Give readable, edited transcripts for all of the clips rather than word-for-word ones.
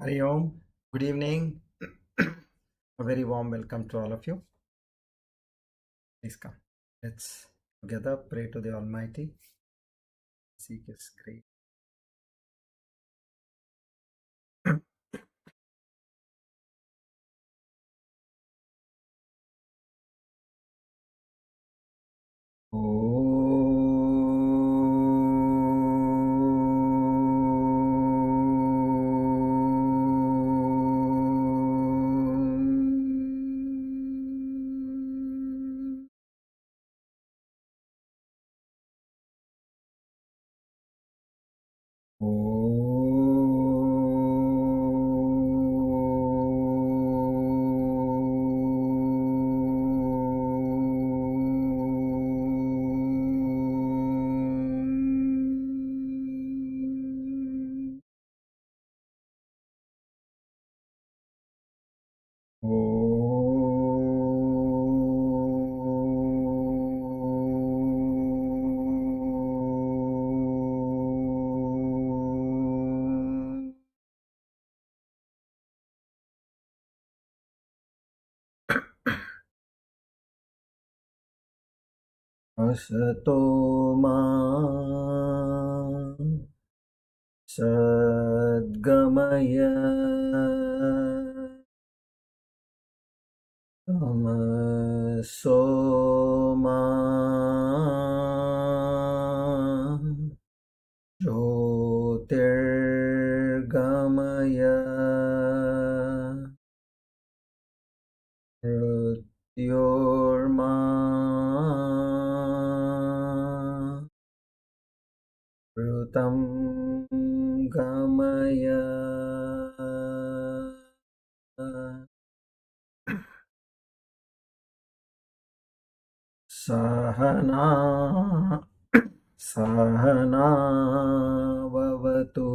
Hari Om, good evening. A very warm welcome to all of you. Please come. Let's together pray to the Almighty, seek His grace. Asato ma sadgamaya tamaso ma jyotirgamaya mrityorma Rutam Gamaya Sahana Sahana Vavatu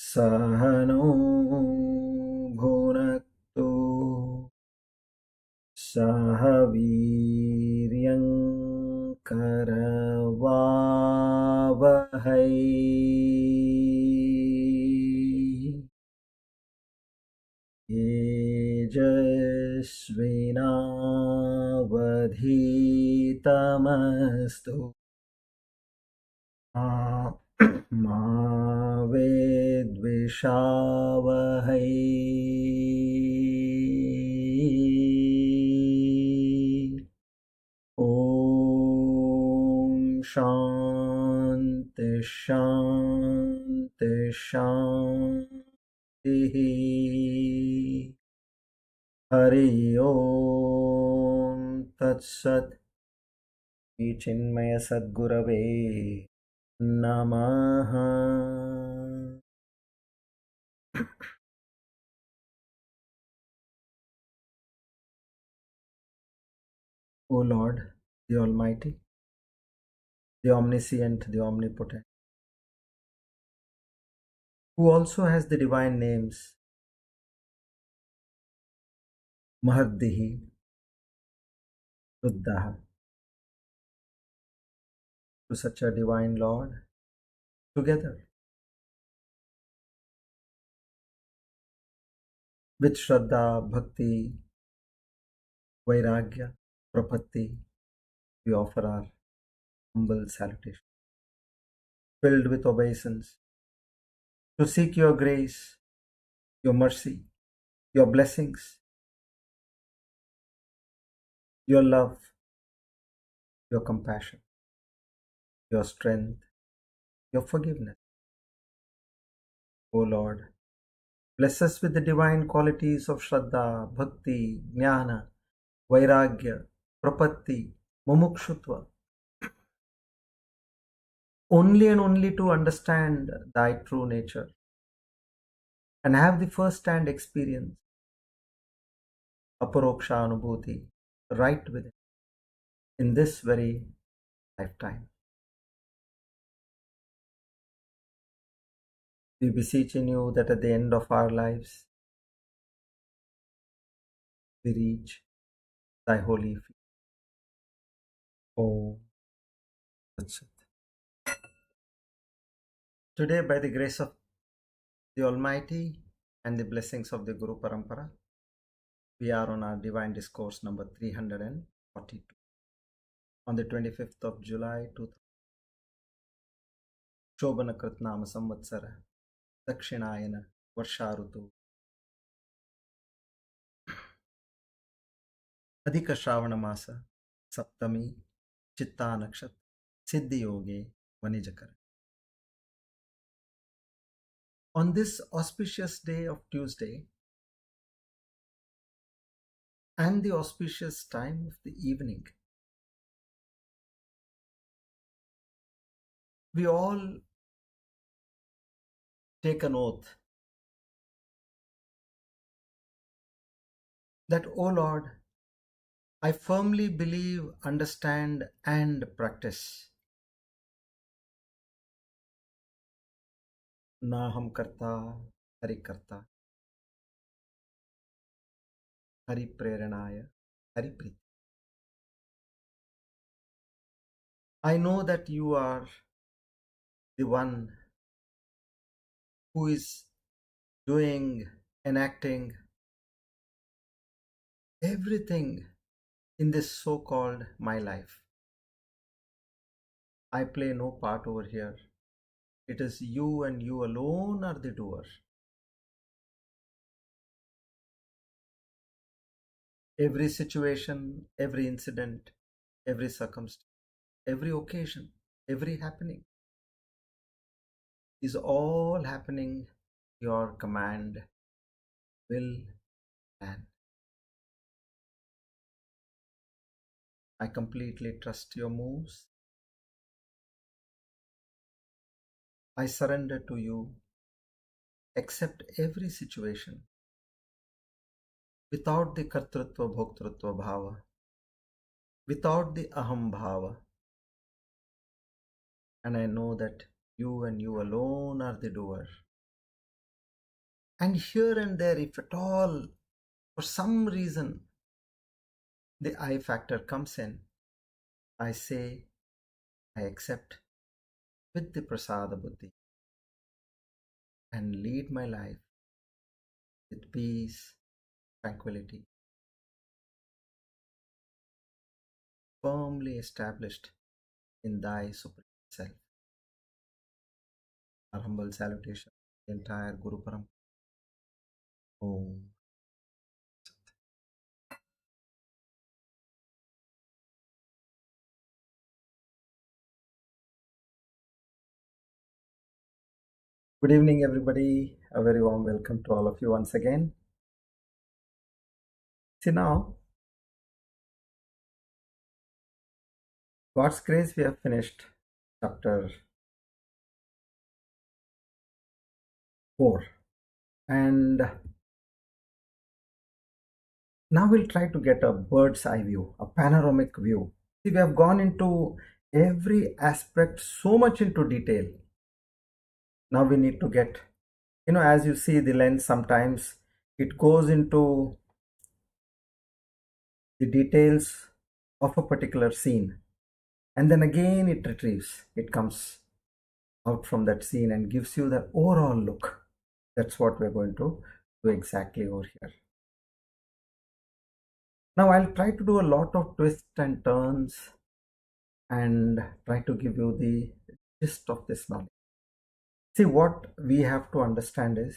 Sahano Bhunaktu Sahaviryam Karavavahai Tejasvinavadhitamastu Ma Vedvishavahai Om Shanti Shanti Shanti Hari Om Tat Sat Chinmaya Sadgurave Namaha. O Lord, the Almighty, the Omniscient, the Omnipotent, who also has the divine names Mahaddihi, Ruddhaha, to such a divine Lord, together with Shraddha, Bhakti, Vairagya, Prapatti, we offer our humble salutation, filled with obeisance, to seek your grace, your mercy, your blessings, your love, your compassion, your strength, your forgiveness. O Lord, bless us with the divine qualities of Shraddha, Bhakti, Gnana, Vairagya, Prapatti, Mumukshutva, only and only to understand thy true nature and have the first-hand experience, aparoksha anubhuti, right within, in this very lifetime. We beseech in you that at the end of our lives, we reach thy holy feet. Oh, that's it. Today, by the grace of the Almighty and the blessings of the Guru Parampara. We are on our Divine Discourse number 342 on the 25th of July 2000. Shobhana Kritnama Samvatsara Dakshinayana Varsharutu Adhika Shravana Masa Saptami Chitta Nakshat Siddhi Yoge Vanijakara. On this auspicious day of Tuesday and the auspicious time of the evening, we all take an oath that, O Lord, I firmly believe, understand, and practice. Naham karta, Hari karta, Hari preranaya, Hari priti. I know that you are the one who is doing, enacting everything in this so-called my life. I play no part over here. It is you and you alone are the doer. Every situation, every incident, every circumstance, every occasion, every happening is all happening your command, will, and I completely trust your moves. I surrender to you, accept every situation without the kartrutva bhoktrutva bhava, without the aham bhava. And I know that you and you alone are the doer. And here and there, if at all, for some reason, the I factor comes in, I say, I accept with the prasada buddhi and lead my life with peace, tranquility, firmly established in thy supreme self. Our humble salutation, the entire Guru Parampara. Om. Good evening, everybody. A very warm welcome to all of you once again. See now, God's grace, we have finished chapter 4. And now we'll try to get a bird's eye view, a panoramic view. See, we have gone into every aspect so much into detail. Now we need to get, as you see the lens, sometimes it goes into the details of a particular scene. And then again it retrieves. It comes out from that scene and gives you the overall look. That's what we're going to do exactly over here. Now I'll try to do a lot of twists and turns and try to give you the gist of this knowledge. See, what we have to understand is,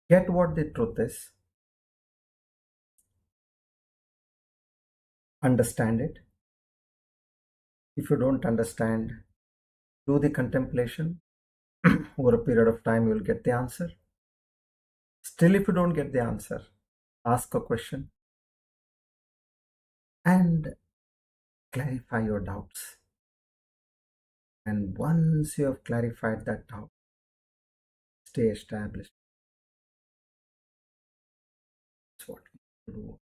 get what the truth is, understand it. If you don't understand, do the contemplation. Over a period of time, you will get the answer. Still, if you don't get the answer, ask a question and clarify your doubts. And once you have clarified that doubt, stay established. That's what we do.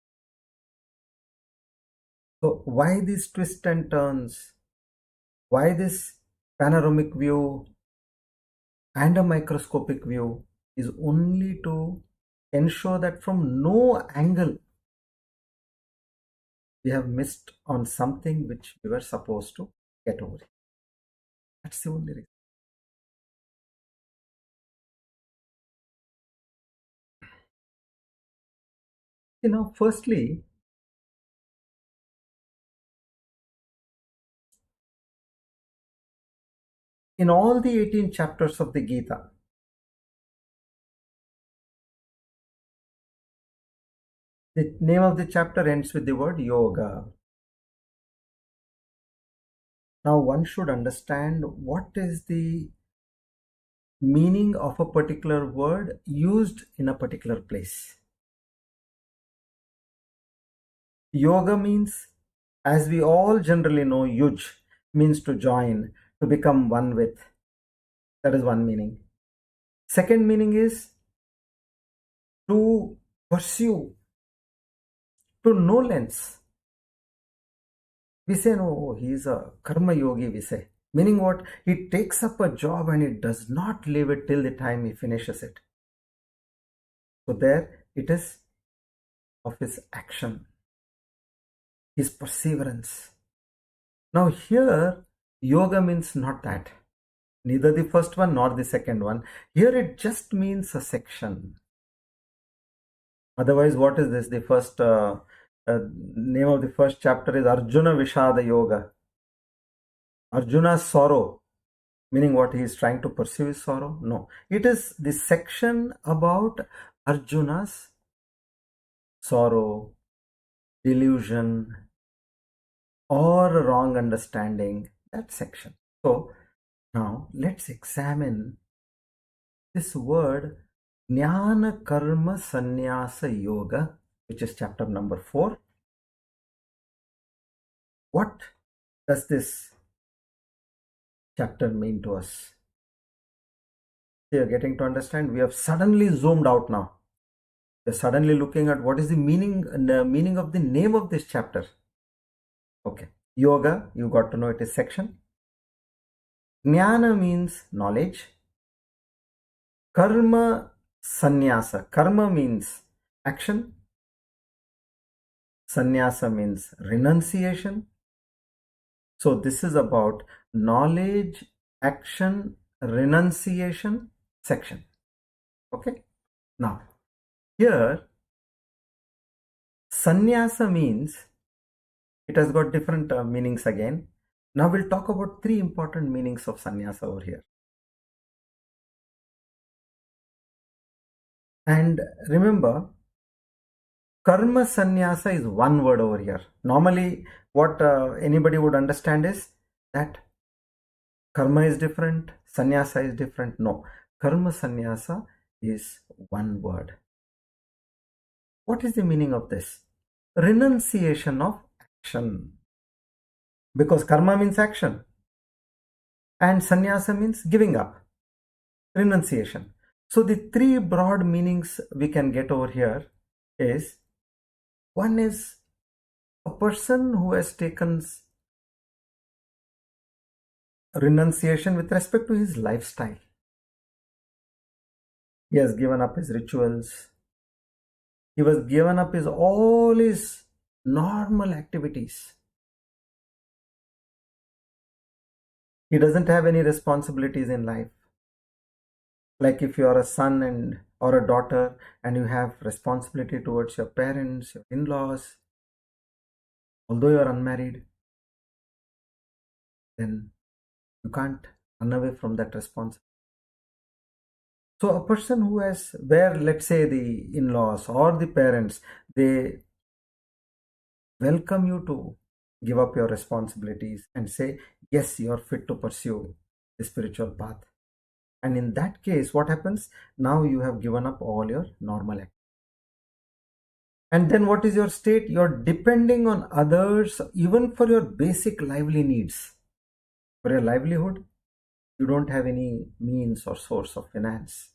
So why these twists and turns? Why this panoramic view and a microscopic view is only to ensure that from no angle we have missed on something which we were supposed to get over. That's the only reason. Firstly, in all the 18 chapters of the Gita, the name of the chapter ends with the word yoga. Now, one should understand what is the meaning of a particular word used in a particular place. Yoga means, as we all generally know, yuj means to join, to become one with. That is one meaning. Second meaning is to pursue, to no lengths. We say, no, he is a karma yogi, we say. Meaning what? He takes up a job and he does not leave it till the time he finishes it. So there it is of his action, his perseverance. Now here, yoga means not that. Neither the first one nor the second one. Here it just means a section. Otherwise, what is this? The first name of the first chapter is Arjuna Vishada Yoga. Arjuna's sorrow, meaning what, he is trying to pursue his sorrow? No. It is the section about Arjuna's sorrow, delusion, or wrong understanding. That section. So now let's examine this word Gnana Karma Sannyasa Yoga, which is chapter number 4. What does this chapter mean to us? You're getting to understand. We have suddenly zoomed out now. We're suddenly looking at what is the meaning of the name of this chapter. Okay. Yoga, you got to know it is section. Gnana means knowledge. Karma Sannyasa. Karma means action. Sannyasa means renunciation. So this is about knowledge, action, renunciation section. Okay. Now, here, sannyasa means, it has got different meanings again. Now we'll talk about 3 important meanings of sannyasa over here. And remember, karma sannyasa is one word over here. Normally, what anybody would understand is that karma is different, sannyasa is different. No, karma sannyasa is one word. What is the meaning of this? Renunciation of action. Because karma means action and sannyasa means giving up, renunciation. So the 3 broad meanings we can get over here is, one is a person who has taken renunciation with respect to his lifestyle. He has given up his rituals. He was given up all his normal activities. He doesn't have any responsibilities in life. Like if you are a son or a daughter and you have responsibility towards your parents, your in-laws, although you are unmarried, then you can't run away from that responsibility. So a person who has, where let's say the in-laws or the parents, they welcome you to give up your responsibilities and say, yes, you are fit to pursue the spiritual path. And in that case, what happens? Now you have given up all your normal activities. And then what is your state? You're depending on others even for your basic lively needs. For your livelihood, you don't have any means or source of finance.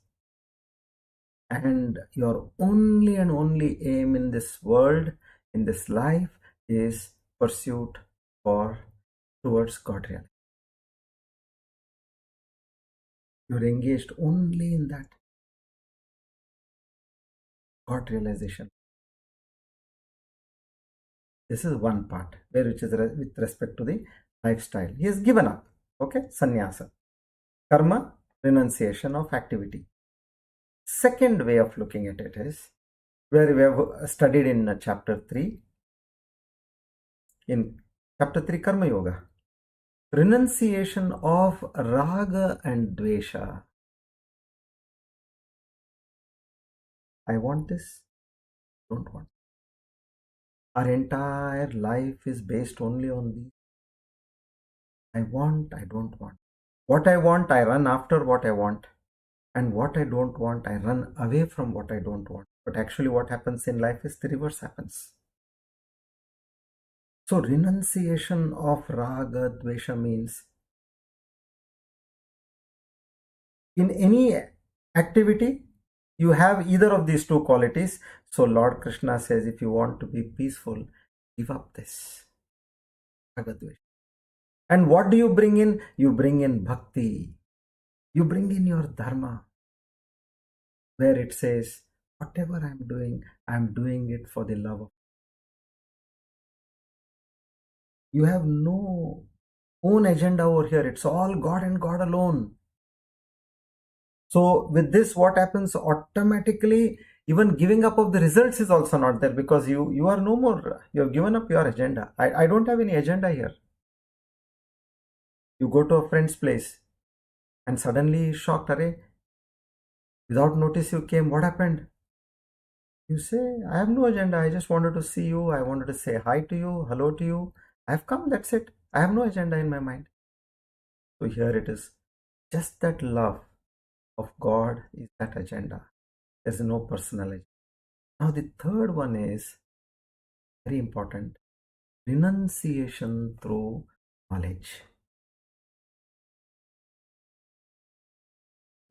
And your only and only aim in this world, in this life, is pursuit towards God realization. You're engaged only in that God realization. This is one part, which is with respect to the lifestyle. He has given up. Okay, sannyasa. Karma, renunciation of activity. Second way of looking at it is, where we have studied in chapter 3. In chapter 3, Karma Yoga, renunciation of raga and dvesha. I want this, don't want. Our entire life is based only on the I want, I don't want. What I want, I run after what I want. And what I don't want, I run away from what I don't want. But actually what happens in life is the reverse happens. So renunciation of raga, dvesha means in any activity, you have either of these two qualities. So Lord Krishna says, if you want to be peaceful, give up this raga, dvesha. And what do you bring in? You bring in bhakti. You bring in your dharma, where it says, whatever I'm doing it for the love of. You have no own agenda over here. It's all God and God alone. So with this, what happens automatically, even giving up of the results is also not there, because you are no more, you have given up your agenda. I don't have any agenda here. You go to a friend's place and suddenly shocked, array, without notice you came, what happened? You say, I have no agenda. I just wanted to see you. I wanted to say hi to you, hello to you. I've come, that's it. I have no agenda in my mind. So here it is. Just that love of God is that agenda. There's no personal agenda. Now the third one is very important. Renunciation through knowledge.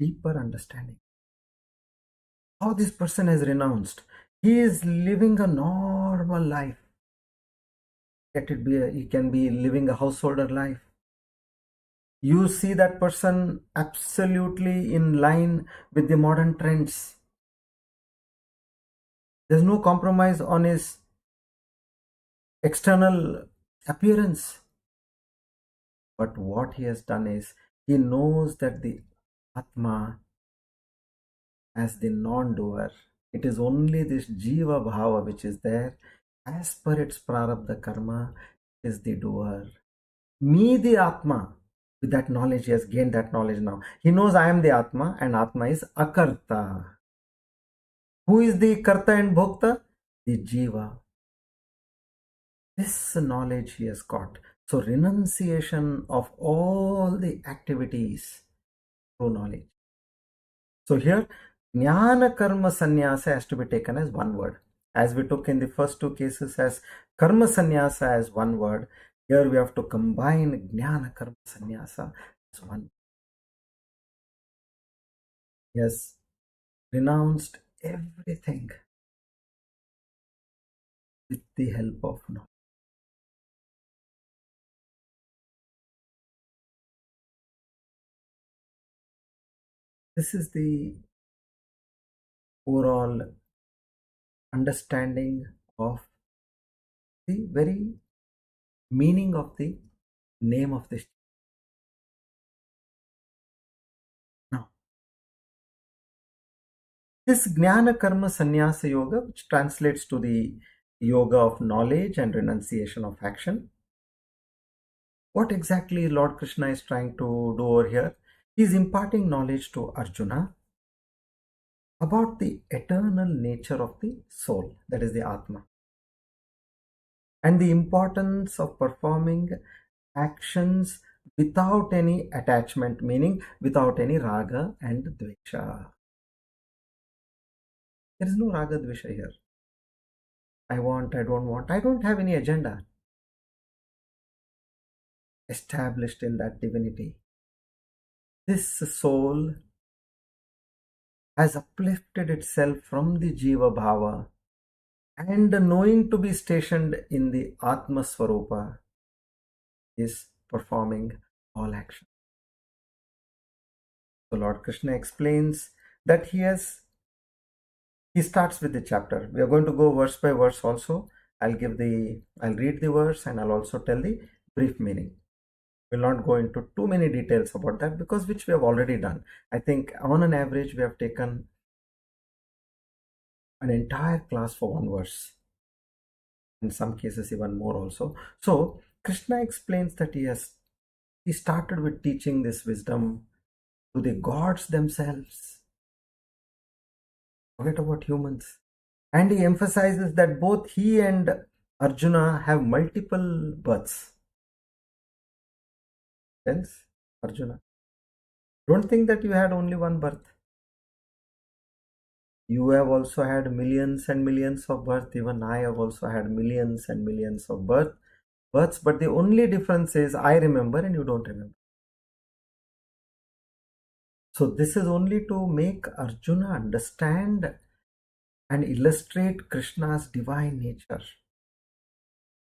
Deeper understanding. How this person has renounced. He is living a normal life. He can be living a householder life. You see that person absolutely in line with the modern trends. There's no compromise on his external appearance. But what he has done is, he knows that the Atma as the non-doer, it is only this Jiva Bhava which is there. As per its prarabdha karma, is the doer. Me, the Atma, with that knowledge, he has gained that knowledge now. He knows I am the Atma, and Atma is Akarta. Who is the Karta and Bhokta? The Jiva. This knowledge he has got. So renunciation of all the activities through knowledge. So here, Gnana Karma Sannyasa has to be taken as one word. As we took in the first two cases as Karma Sannyasa as one word, here we have to combine Gnana Karma Sannyasa as one. He has renounced everything with the help of knowledge. This is the overall understanding of the very meaning of the name of this. Now, this Gnana Karma Sannyasa Yoga, which translates to the yoga of knowledge and renunciation of action. What exactly Lord Krishna is trying to do over here? He is imparting knowledge to Arjuna about the eternal nature of the soul, that is the Atma, and the importance of performing actions without any attachment, meaning without any raga and dvesha. There is no raga dvesha here. I want, I don't want, I don't have any agenda established in that divinity. This soul has uplifted itself from the Jiva Bhava and knowing to be stationed in the Atma Swarupa is performing all action. So Lord Krishna explains that he starts with the chapter. We are going to go verse by verse also. I'll read the verse and I'll also tell the brief meaning. We'll not go into too many details about that, because which we have already done. I think on an average we have taken an entire class for one verse. In some cases, even more also. So Krishna explains that he started with teaching this wisdom to the gods themselves. Forget about humans. And he emphasizes that both he and Arjuna have multiple births. Hence, Arjuna, don't think that you had only one birth. You have also had millions and millions of births. Even I have also had millions and millions of births. But the only difference is I remember and you don't remember. So this is only to make Arjuna understand and illustrate Krishna's divine nature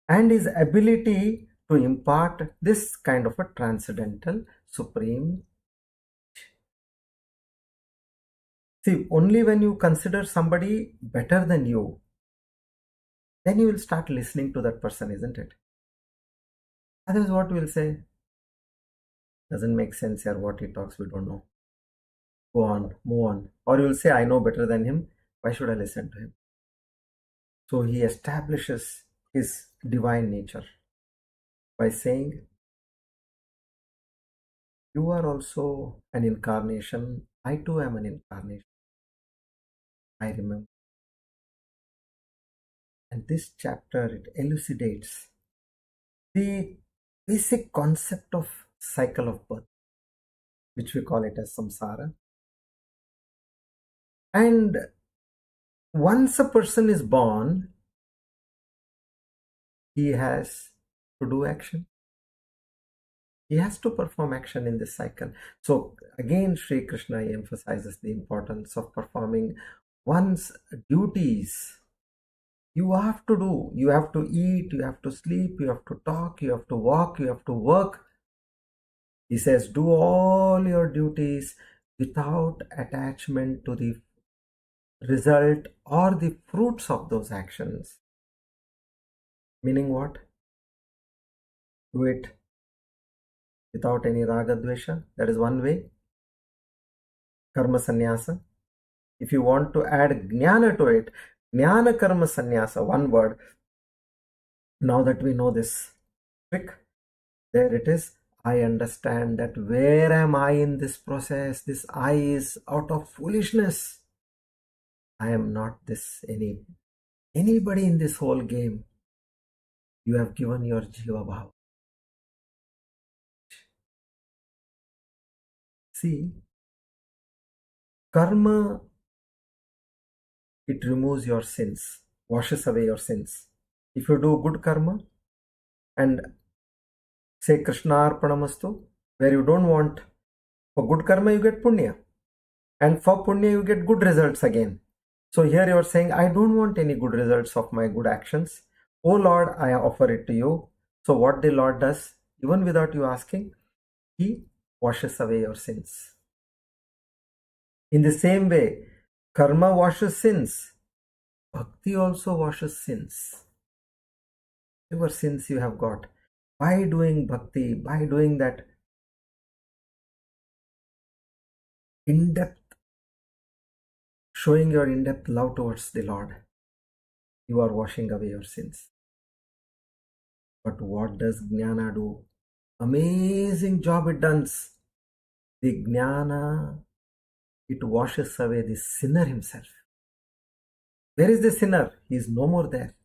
and his ability to impart this kind of a transcendental, supreme. See, only when you consider somebody better than you, then you will start listening to that person, isn't it? Otherwise, what we'll say? Doesn't make sense here, what he talks, we don't know. Go on, move on. Or you will say, I know better than him, why should I listen to him? So he establishes his divine nature by saying, you are also an incarnation, I too am an incarnation. I remember. And this chapter, it elucidates the basic concept of cycle of birth, which we call it as samsara. And once a person is born, he has to do action. He has to perform action in this cycle. So again, Sri Krishna emphasizes the importance of performing one's duties. You have to do, you have to eat, you have to sleep, you have to talk, you have to walk, you have to work. He says, do all your duties without attachment to the result or the fruits of those actions. Meaning what? Do it without any raga dvesha. That is one way. Karma sannyasa. If you want to add gnana to it, gnana karma sannyasa, one word. Now that we know this trick, there it is. I understand that where am I in this process? This I is out of foolishness. I am not this anybody in this whole game. You have given your jiva bhava. See, karma, it removes your sins, washes away your sins. If you do good karma and say Krishna arpanamastu, where you don't want, for good karma you get punya, and for punya you get good results again. So here you are saying, I don't want any good results of my good actions. Oh Lord, I offer it to you. So what the Lord does, even without you asking, he washes away your sins. In the same way, karma washes sins. Bhakti also washes sins. Whatever sins you have got, by doing bhakti, by doing that in-depth, showing your in-depth love towards the Lord, you are washing away your sins. But what does Gnana do? Amazing job it does. The Gnana, it washes away the sinner himself. Where is the sinner? He is no more there.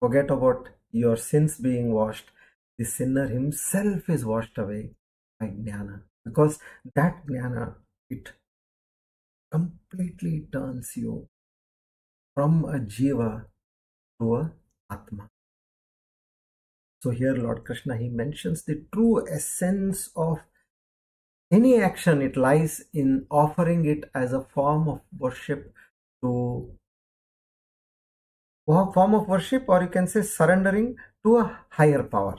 Forget about your sins being washed. The sinner himself is washed away by Gnana. Because that Gnana, it completely turns you from a jiva to a atma. So here Lord Krishna, he mentions the true essence of any action. It lies in offering it as a form of worship or you can say surrendering to a higher power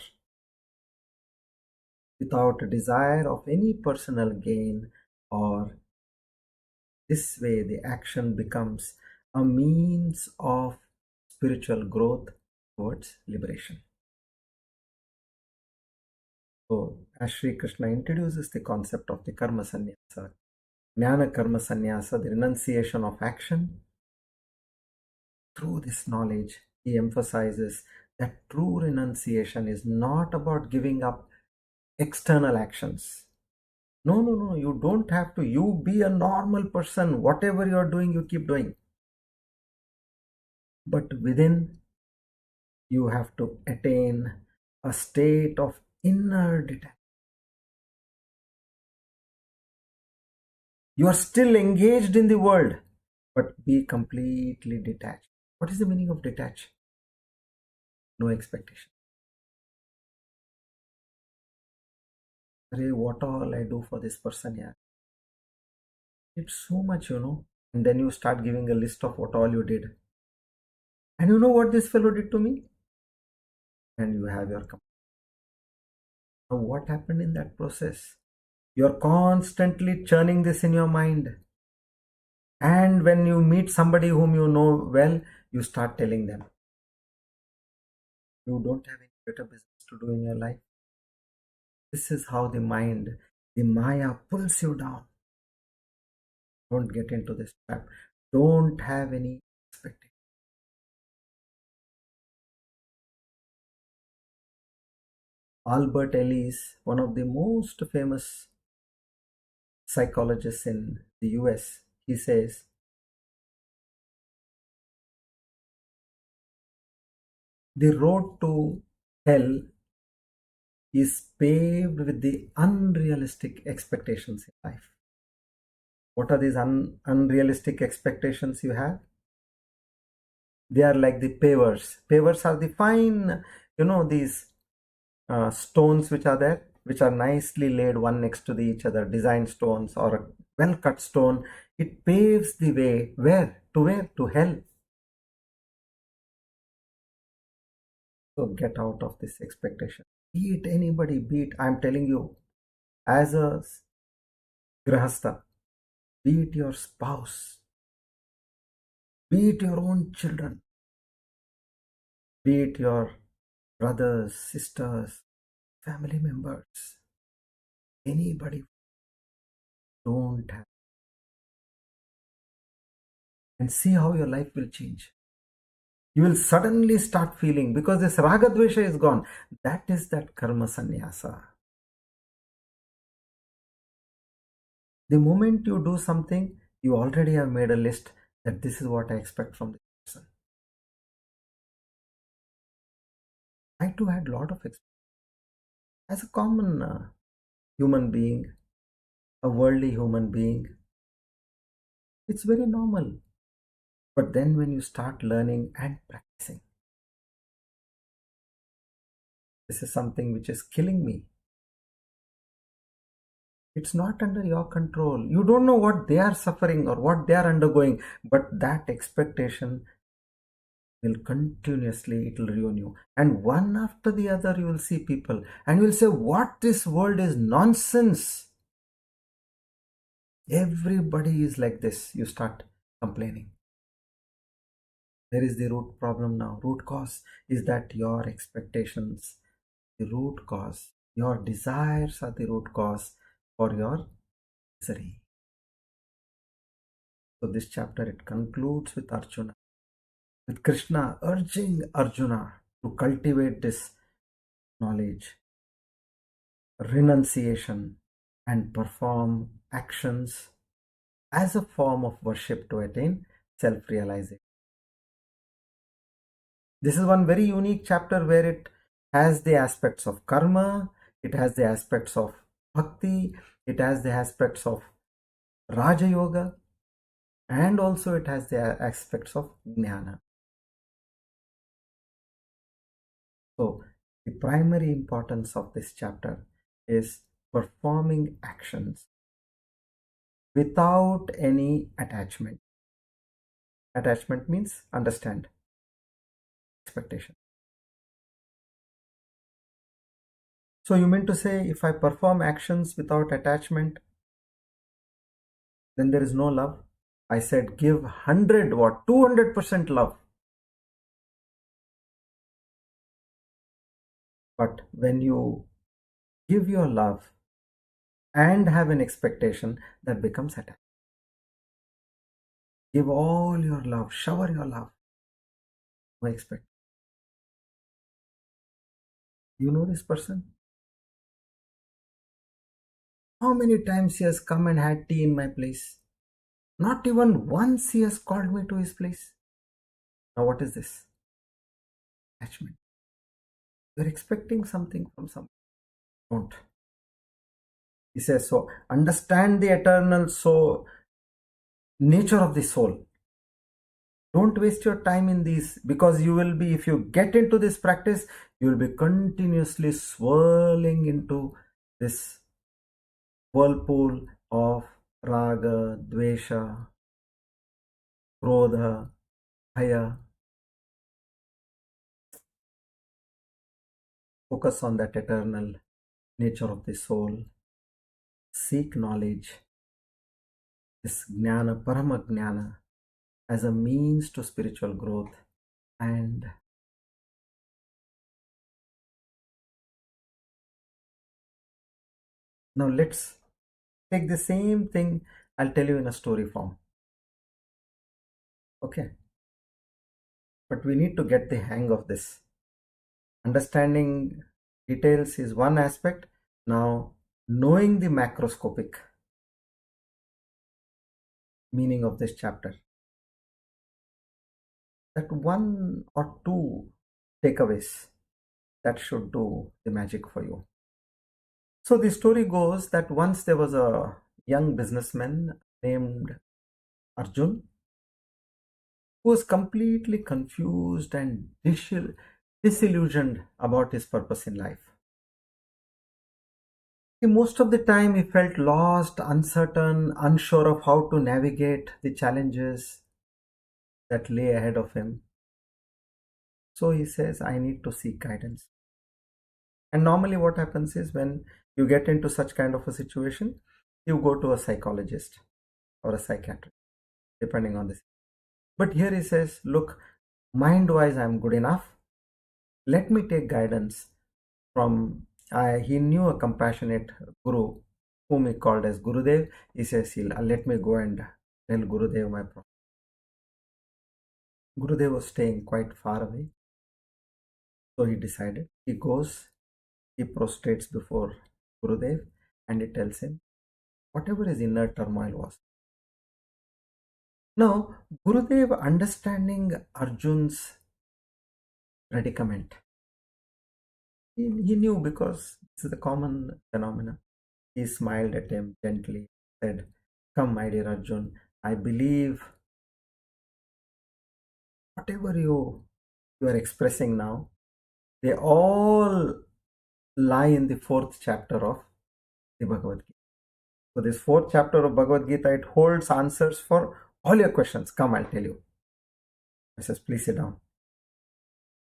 without a desire of any personal gain, or this way the action becomes a means of spiritual growth towards liberation. So as Sri Krishna introduces the concept of the karma sannyasa, Gnana karma sannyasa, the renunciation of action, through this knowledge, he emphasizes that true renunciation is not about giving up external actions. No, no, no, you don't have to. You be a normal person. Whatever you're doing, you keep doing. But within, you have to attain a state of inner detachment. You are still engaged in the world, but be completely detached. What is the meaning of detached? No expectation. What all I do for this person, yeah. It's so much, And then you start giving a list of what all you did. And you know what this fellow did to me? And you have your complaint. Now, what happened in that process? You're constantly churning this in your mind. And when you meet somebody whom you know well, you start telling them, you don't have any better business to do in your life. This is how the mind, the Maya, pulls you down. Don't get into this trap. Don't have any expectation. Albert Ellis, one of the most famous psychologists in the US, he says, the road to hell is paved with the unrealistic expectations in life. What are these unrealistic expectations you have? They are like the pavers. Pavers are the fine, these stones which are there, which are nicely laid one next to each other, designed stones or a well-cut stone. It paves the way. Where? To where? To hell. So get out of this expectation. Be it anybody, be it, I'm telling you, as a grahastha, be it your spouse, be it your own children, be it your brothers, sisters, family members, anybody, don't have. And see how your life will change. You will suddenly start feeling, because this raga dvesha is gone. That is that karma sannyasa. The moment you do something, you already have made a list that this is what I expect from this person. I too had a lot of experience. As a common human being, a worldly human being, it's very normal. But then when you start learning and practicing, this is something which is killing me. It's not under your control. You don't know what they are suffering or what they are undergoing, but that expectation will continuously, it will ruin you. And one after the other, you will see people and you will say, what, this world is nonsense. Everybody is like this. You start complaining. There is the root problem now. Root cause is that your expectations, the root cause, your desires are the root cause for your misery. So this chapter, it concludes with Arjuna, with Krishna urging Arjuna to cultivate this knowledge, renunciation, and perform actions as a form of worship to attain self-realization. This is one very unique chapter where it has the aspects of karma, it has the aspects of bhakti, it has the aspects of Raja Yoga, and also it has the aspects of Gnana. So the primary importance of this chapter is performing actions without any attachment. Attachment means understand, expectation. So you mean to say, if I perform actions without attachment, then there is no love? I said give 100 what? 200% love. But when you give your love and have an expectation, that becomes attachment. Give all your love, shower your love. No expect. You know this person? How many times he has come and had tea in my place? Not even once he has called me to his place. Now, what is this? Attachment. You're expecting something from someone. Don't. He says so. Understand the eternal soul, nature of the soul. Don't waste your time in these, because you will be, if you get into this practice, you will be continuously swirling into this whirlpool of raga, dvesha, krodha, bhaya. Focus on that eternal nature of the soul. Seek knowledge, this gnana, paramatma, as a means to spiritual growth. And now let's take the same thing. I'll tell you in a story form. Okay. But we need to get the hang of this. Understanding details is one aspect. Now, knowing the macroscopic meaning of this chapter. That one or two takeaways that should do the magic for you. So the story goes that once there was a young businessman named Arjun who was completely confused and disillusioned about his purpose in life. Most of the time he felt lost, uncertain, unsure of how to navigate the challenges that lay ahead of him. So he says, I need to seek guidance. And normally what happens is, when you get into such kind of a situation, you go to a psychologist or a psychiatrist, depending on this. But here he says, look, mind-wise I'm good enough. Let me take guidance from, he knew a compassionate guru whom he called as Gurudev. He says, let me go and tell Gurudev my problem. Gurudev was staying quite far away. So he decided, he goes, he prostrates before Gurudev and he tells him whatever his inner turmoil was. Now, Gurudev, understanding Arjun's predicament, he knew, because this is a common phenomenon. He smiled at him gently, said, come, my dear Arjun, I believe whatever you are expressing now, they all lie in the 4th chapter of the Bhagavad Gita. So this 4th chapter of Bhagavad Gita, it holds answers for all your questions. Come, I'll tell you. I says, please sit down.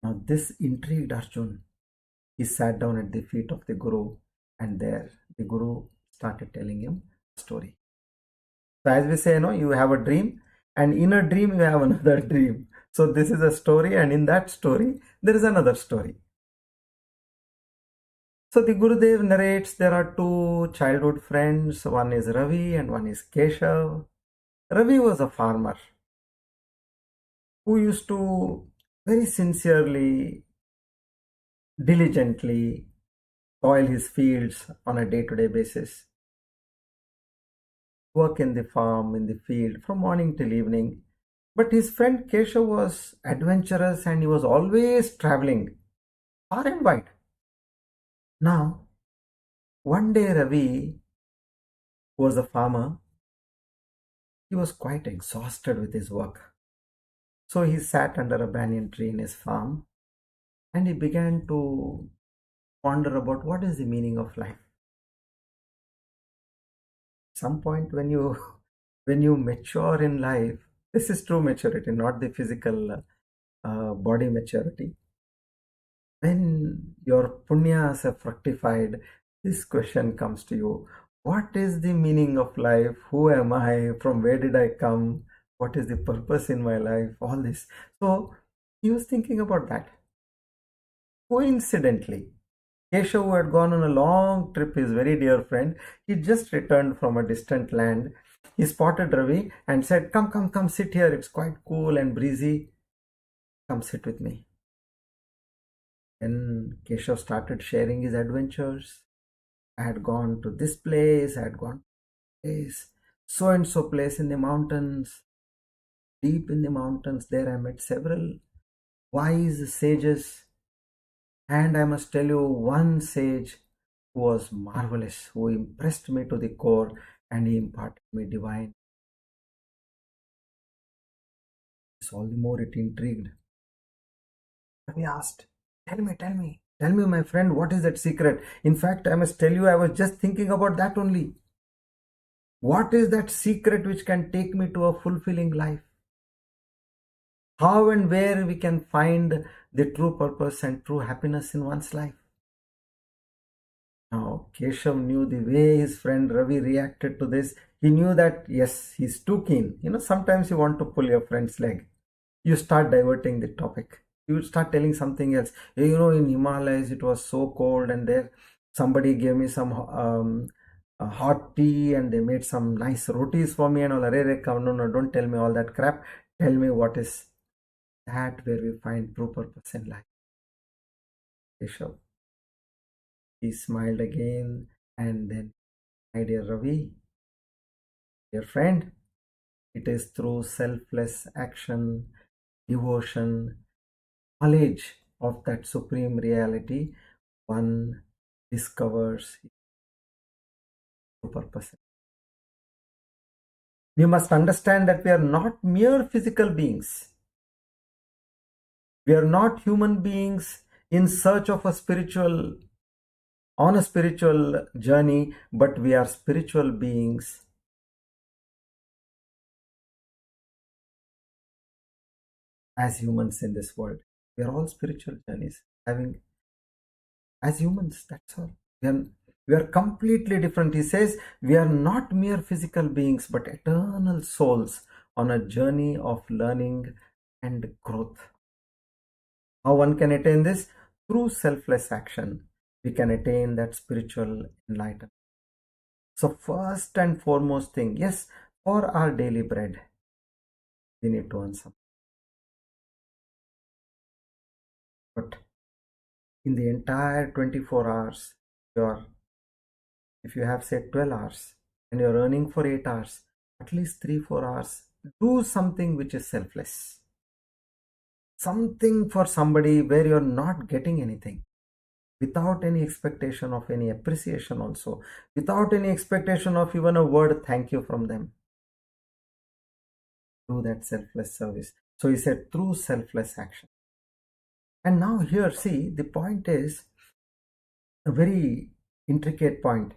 Now this intrigued Arjun. He sat down at the feet of the Guru, and there the Guru started telling him a story. So as we say, you have a dream, and in a dream you have another dream. So this is a story, and in that story there is another story. So the Gurudev narrates there are two childhood friends. One is Ravi and one is Keshav. Ravi was a farmer who used to very sincerely, diligently toil his fields on a day-to-day basis. Work in the farm, in the field, from morning till evening. But his friend Keshav was adventurous and he was always traveling far and wide. Now, one day Ravi, who was a farmer, he was quite exhausted with his work. So he sat under a banyan tree in his farm and he began to ponder about what is the meaning of life. At some point when you mature in life, this is true maturity, not the physical body maturity. When your punyas have fructified, this question comes to you: what is the meaning of life? Who am I? From where did I come? What is the purpose in my life? All this. So he was thinking about that. Coincidentally, Keshav, who had gone on a long trip, his very dear friend, he just returned from a distant land. He spotted Ravi and said, come, sit here. It's quite cool and breezy. come sit with me. Then Keshav started sharing his adventures. I had gone to this place, I had gone to this place, so and so place in the mountains. Deep in the mountains, there I met several wise sages. And I must tell you, one sage who was marvelous, who impressed me to the core, and he imparted me divine. All the more it intrigued. He asked, tell me, my friend, what is that secret? In fact, I must tell you, I was just thinking about that only. What is that secret which can take me to a fulfilling life? How and where we can find the true purpose and true happiness in one's life? Now, Keshav knew the way his friend Ravi reacted to this. He knew that, yes, he's too keen. Sometimes you want to pull your friend's leg. You start diverting the topic. You start telling something else. In Himalayas, it was so cold, and there somebody gave me some hot tea, and they made some nice rotis for me and all. No, don't tell me all that crap. Tell me what is that where we find true purpose in life. Keshav. He smiled again, and then, my dear Ravi, dear friend, it is through selfless action, devotion, knowledge of that supreme reality, one discovers true purpose. We must understand that we are not mere physical beings. We are not human beings in search of on a spiritual journey, but we are spiritual beings as humans in this world. We are all spiritual journeys as humans. That's all. We are completely different. He says we are not mere physical beings, but eternal souls on a journey of learning and growth. How one can attain this? Through selfless action. We can attain that spiritual enlightenment. So first and foremost thing, yes, for our daily bread, we need to earn something. But in the entire 24 hours, if you have say 12 hours and you're earning for 8 hours, at least 3-4 hours, do something which is selfless. Something for somebody where you're not getting anything, without any expectation of any appreciation also, without any expectation of even a word thank you from them. Do that selfless service. So he said through selfless action. And now here, see, the point is a very intricate point.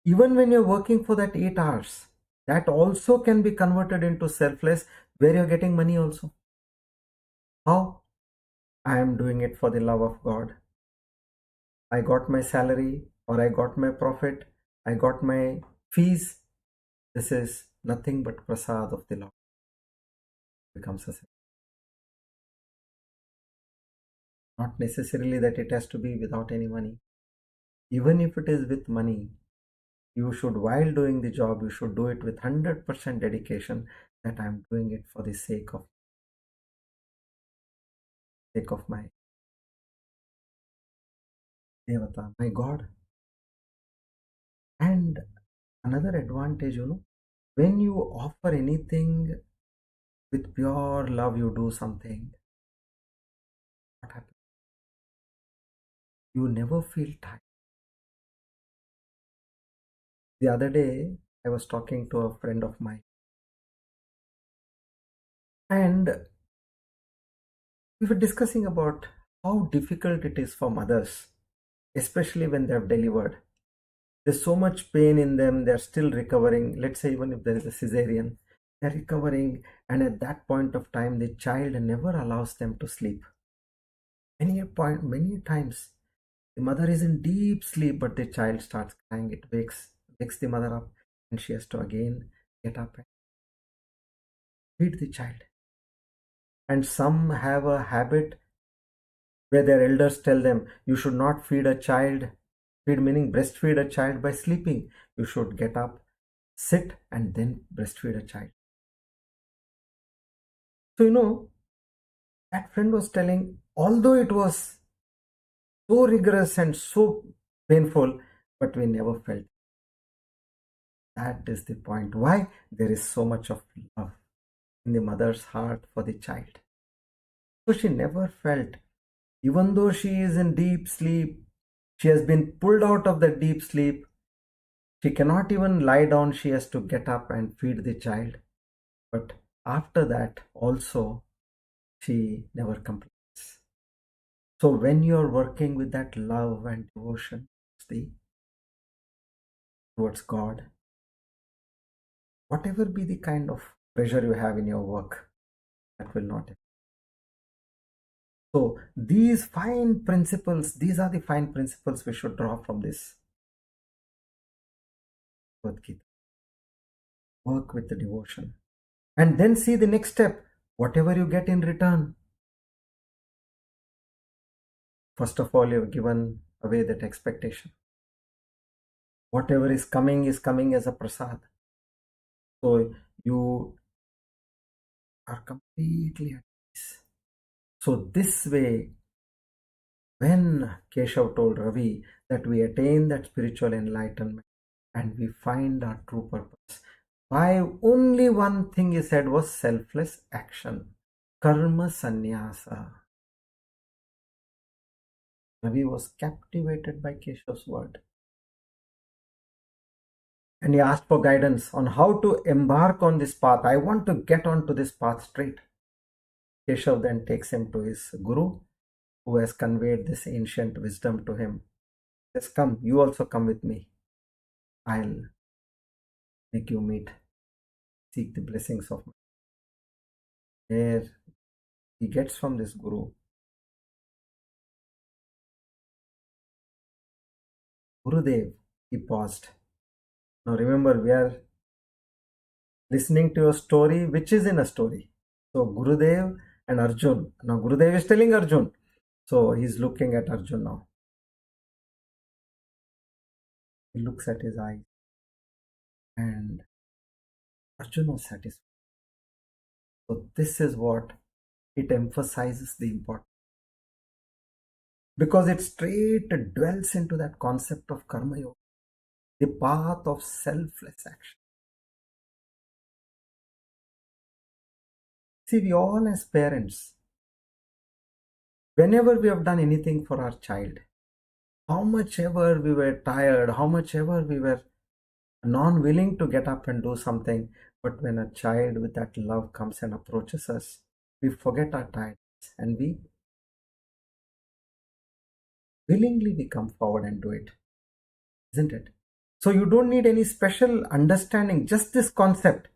Even when you're working for that 8 hours, that also can be converted into selfless, where you're getting money also. How? I am doing it for the love of God. I got my salary, or I got my profit, I got my fees. This is nothing but prasad of the Lord. Becomes a self. Not necessarily that it has to be without any money. Even if it is with money, you should, while doing the job, you should do it with 100% dedication, that I am doing it for the sake of my Devata, my God. And another advantage, when you offer anything with pure love, you do something, what happens? You never feel tired. The other day, I was talking to a friend of mine, and we were discussing about how difficult it is for mothers, especially when they have delivered. There's so much pain in them, they're still recovering. Let's say even if there is a cesarean, they're recovering, and at that point of time, the child never allows them to sleep. Many times, the mother is in deep sleep, but the child starts crying. It wakes the mother up, and she has to again get up and feed the child. And some have a habit where their elders tell them, you should not feed a child, feed meaning breastfeed a child by sleeping. You should get up, sit, and then breastfeed a child. So That friend was telling, although it was so rigorous and so painful, but we never felt. That is the point. Why? There is so much of love in the mother's heart for the child. So she never felt, even though she is in deep sleep, she has been pulled out of the deep sleep. She cannot even lie down. She has to get up and feed the child. But after that, also, she never complains. So when you are working with that love and devotion towards God, whatever be the kind of pressure you have in your work, that will not. So these fine principles, these are the fine principles we should draw from this Bhagavad Gita. Work with the devotion. And then see the next step, whatever you get in return. First of all, you've given away that expectation. Whatever is coming as a prasad. So you are completely at peace. So this way, when Keshav told Ravi that we attain that spiritual enlightenment and we find our true purpose, why only one thing he said was selfless action, karma sannyasa. Ravi was captivated by Keshav's word. And he asked for guidance on how to embark on this path. I want to get onto this path straight. Keshav then takes him to his guru, who has conveyed this ancient wisdom to him. He says, come, you also come with me. I'll make you meet, seek the blessings of me. There he gets from this guru. Gurudev, he paused. Now remember, we are listening to a story which is in a story. So Gurudev and Arjun. Now Gurudev is telling Arjun. So he's looking at Arjun now. He looks at his eyes. And Arjun was satisfied. So this is what it emphasizes the importance. Because it straight dwells into that concept of karma yoga, the path of selfless action. See, we all as parents, whenever we have done anything for our child, how much ever we were tired, how much ever we were non-willing to get up and do something, but when a child with that love comes and approaches us, we forget our tiredness and we willingly come forward and do it, isn't it? So you don't need any special understanding, just this concept.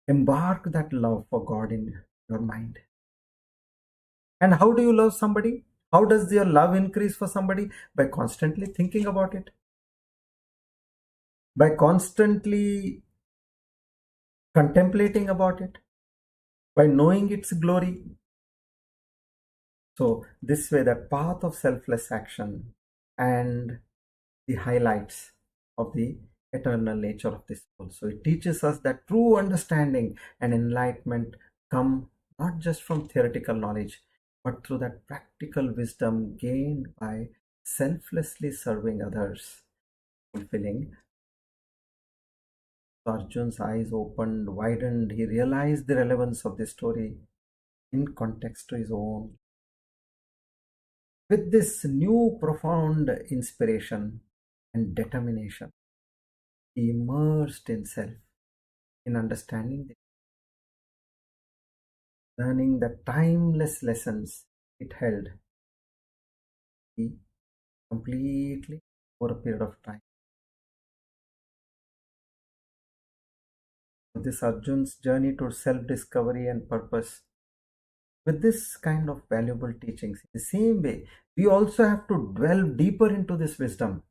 Embark that love for God in your mind. And how do you love somebody? How does your love increase for somebody? By constantly thinking about it. By constantly contemplating about it. By knowing its glory. So this way, that path of selfless action and the highlights of the eternal nature of this soul. So it teaches us that true understanding and enlightenment come not just from theoretical knowledge, but through that practical wisdom gained by selflessly serving others, fulfilling. Arjun's eyes opened, widened. He realized the relevance of this story in context to his own. With this new profound inspiration and determination, he immersed himself in understanding, learning the timeless lessons it held. He completely, over a period of time. This Arjun's journey to self-discovery and purpose. With this kind of valuable teachings, in the same way, we also have to delve deeper into this wisdom,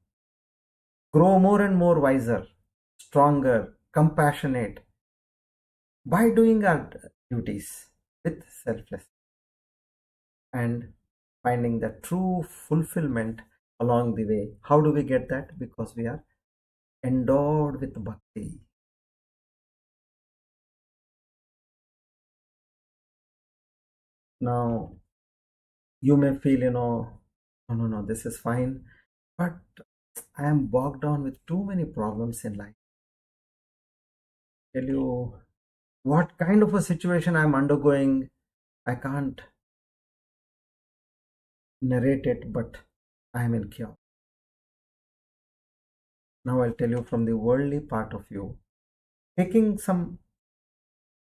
grow more and more wiser, stronger, compassionate, by doing our duties with selfless and finding the true fulfillment along the way. How do we get that? Because we are endowed with bhakti. Now, you may feel, no, this is fine, but I am bogged down with too many problems in life. Tell you what kind of a situation I'm undergoing, I can't narrate it, but I am in chaos. Now I'll tell you from the worldly part of view, taking some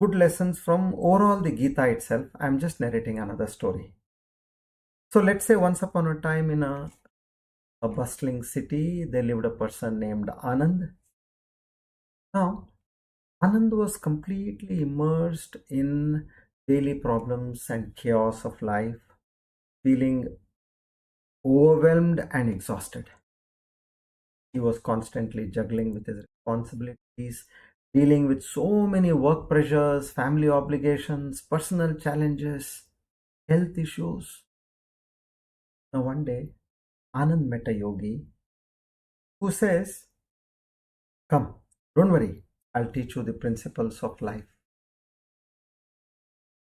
good lessons from overall the Gita itself. I'm just narrating another story. So let's say once upon a time in a bustling city, there lived a person named Anand. Now, Anand was completely immersed in daily problems and chaos of life, feeling overwhelmed and exhausted. He was constantly juggling with his responsibilities, dealing with so many work pressures, family obligations, personal challenges, health issues. Now, one day, Anand met a yogi who says, "Come, don't worry, I'll teach you the principles of life,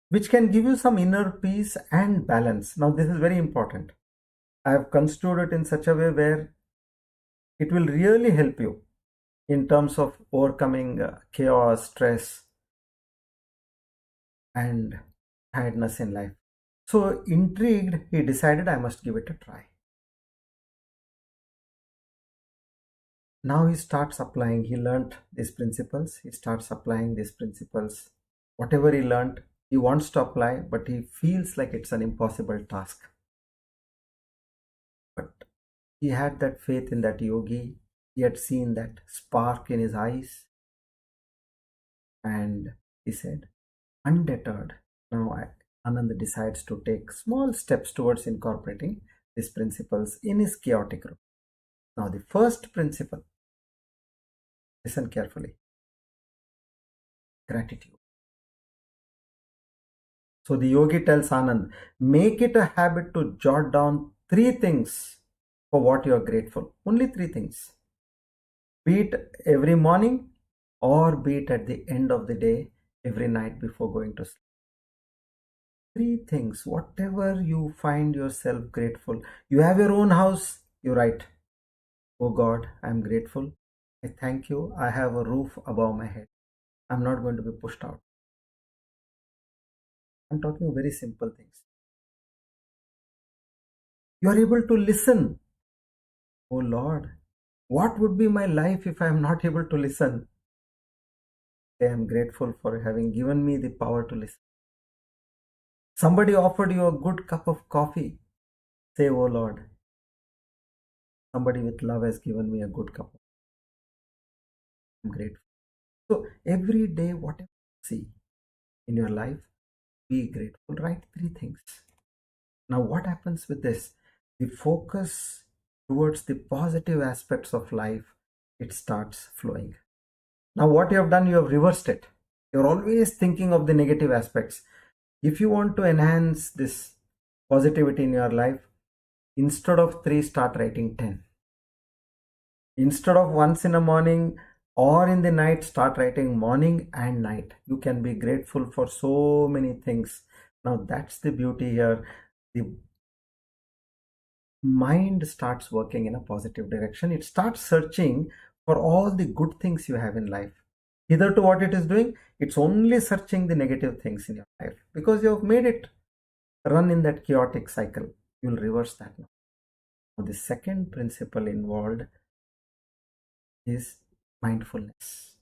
which can give you some inner peace and balance." Now, this is very important. I have construed it in such a way where it will really help you in terms of overcoming chaos, stress, and tiredness in life. So, intrigued, he decided I must give it a try. Now he starts applying. He learnt these principles. He starts applying these principles. Whatever he learnt, he wants to apply, but he feels like it's an impossible task. But he had that faith in that yogi. He had seen that spark in his eyes. And he said, undeterred, now Anand decides to take small steps towards incorporating these principles in his chaotic room. Now, the first principle, listen carefully, gratitude. So the yogi tells Anand, make it a habit to jot down 3 things for what you are grateful. Only 3 things. Be it every morning or be it at the end of the day, every night before going to sleep. 3 things, whatever you find yourself grateful. You have your own house, you write, oh God, I am grateful. I thank you. I have a roof above my head. I'm not going to be pushed out. I'm talking very simple things. You are able to listen. Oh Lord, what would be my life if I am not able to listen? I am grateful for having given me the power to listen. Somebody offered you a good cup of coffee. Say, oh Lord, somebody with love has given me a good cup. I'm grateful. So every day, whatever you see in your life, be grateful. Write 3 things. Now, what happens with this? The focus towards the positive aspects of life, it starts flowing. Now, what you have done, you have reversed it. You're always thinking of the negative aspects. If you want to enhance this positivity in your life, instead of 3, start writing 10. Instead of once in the morning or in the night, start writing morning and night. You can be grateful for so many things. Now, that's the beauty here. The mind starts working in a positive direction. It starts searching for all the good things you have in life. Hitherto, what it is doing, it's only searching the negative things in your life because you have made it run in that chaotic cycle. You'll reverse that now. Now, the second principle involved is mindfulness.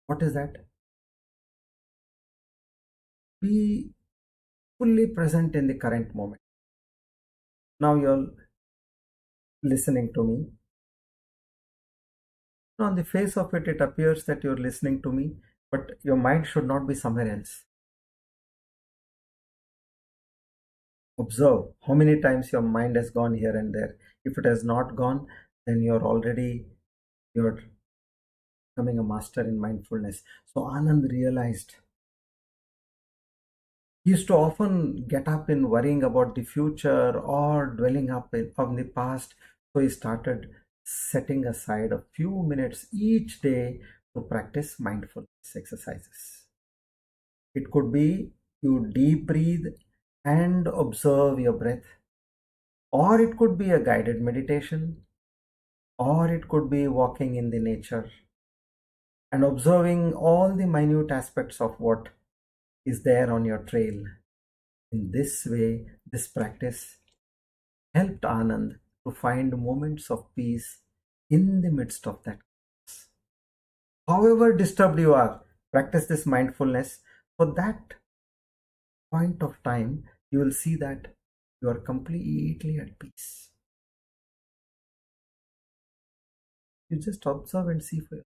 What is that? Be fully present in the current moment. Now you're listening to me. Now, on the face of it, it appears that you're listening to me, but your mind should not be somewhere else. Observe how many times your mind has gone here and there. If it has not gone, then you're becoming a master in mindfulness. So Anand realized he used to often get up in worrying about the future or dwelling up on the past. So he started setting aside a few minutes each day to practice mindfulness exercises. It could be You deep breathe and observe your breath, or it could be a guided meditation, or it could be walking in the nature and observing all the minute aspects of what is there on your trail. In this way, this practice helped Anand to find moments of peace in the midst of that chaos. However disturbed you are, practice this mindfulness. For that point of time, you will see that you are completely at peace. You just observe and see for yourself.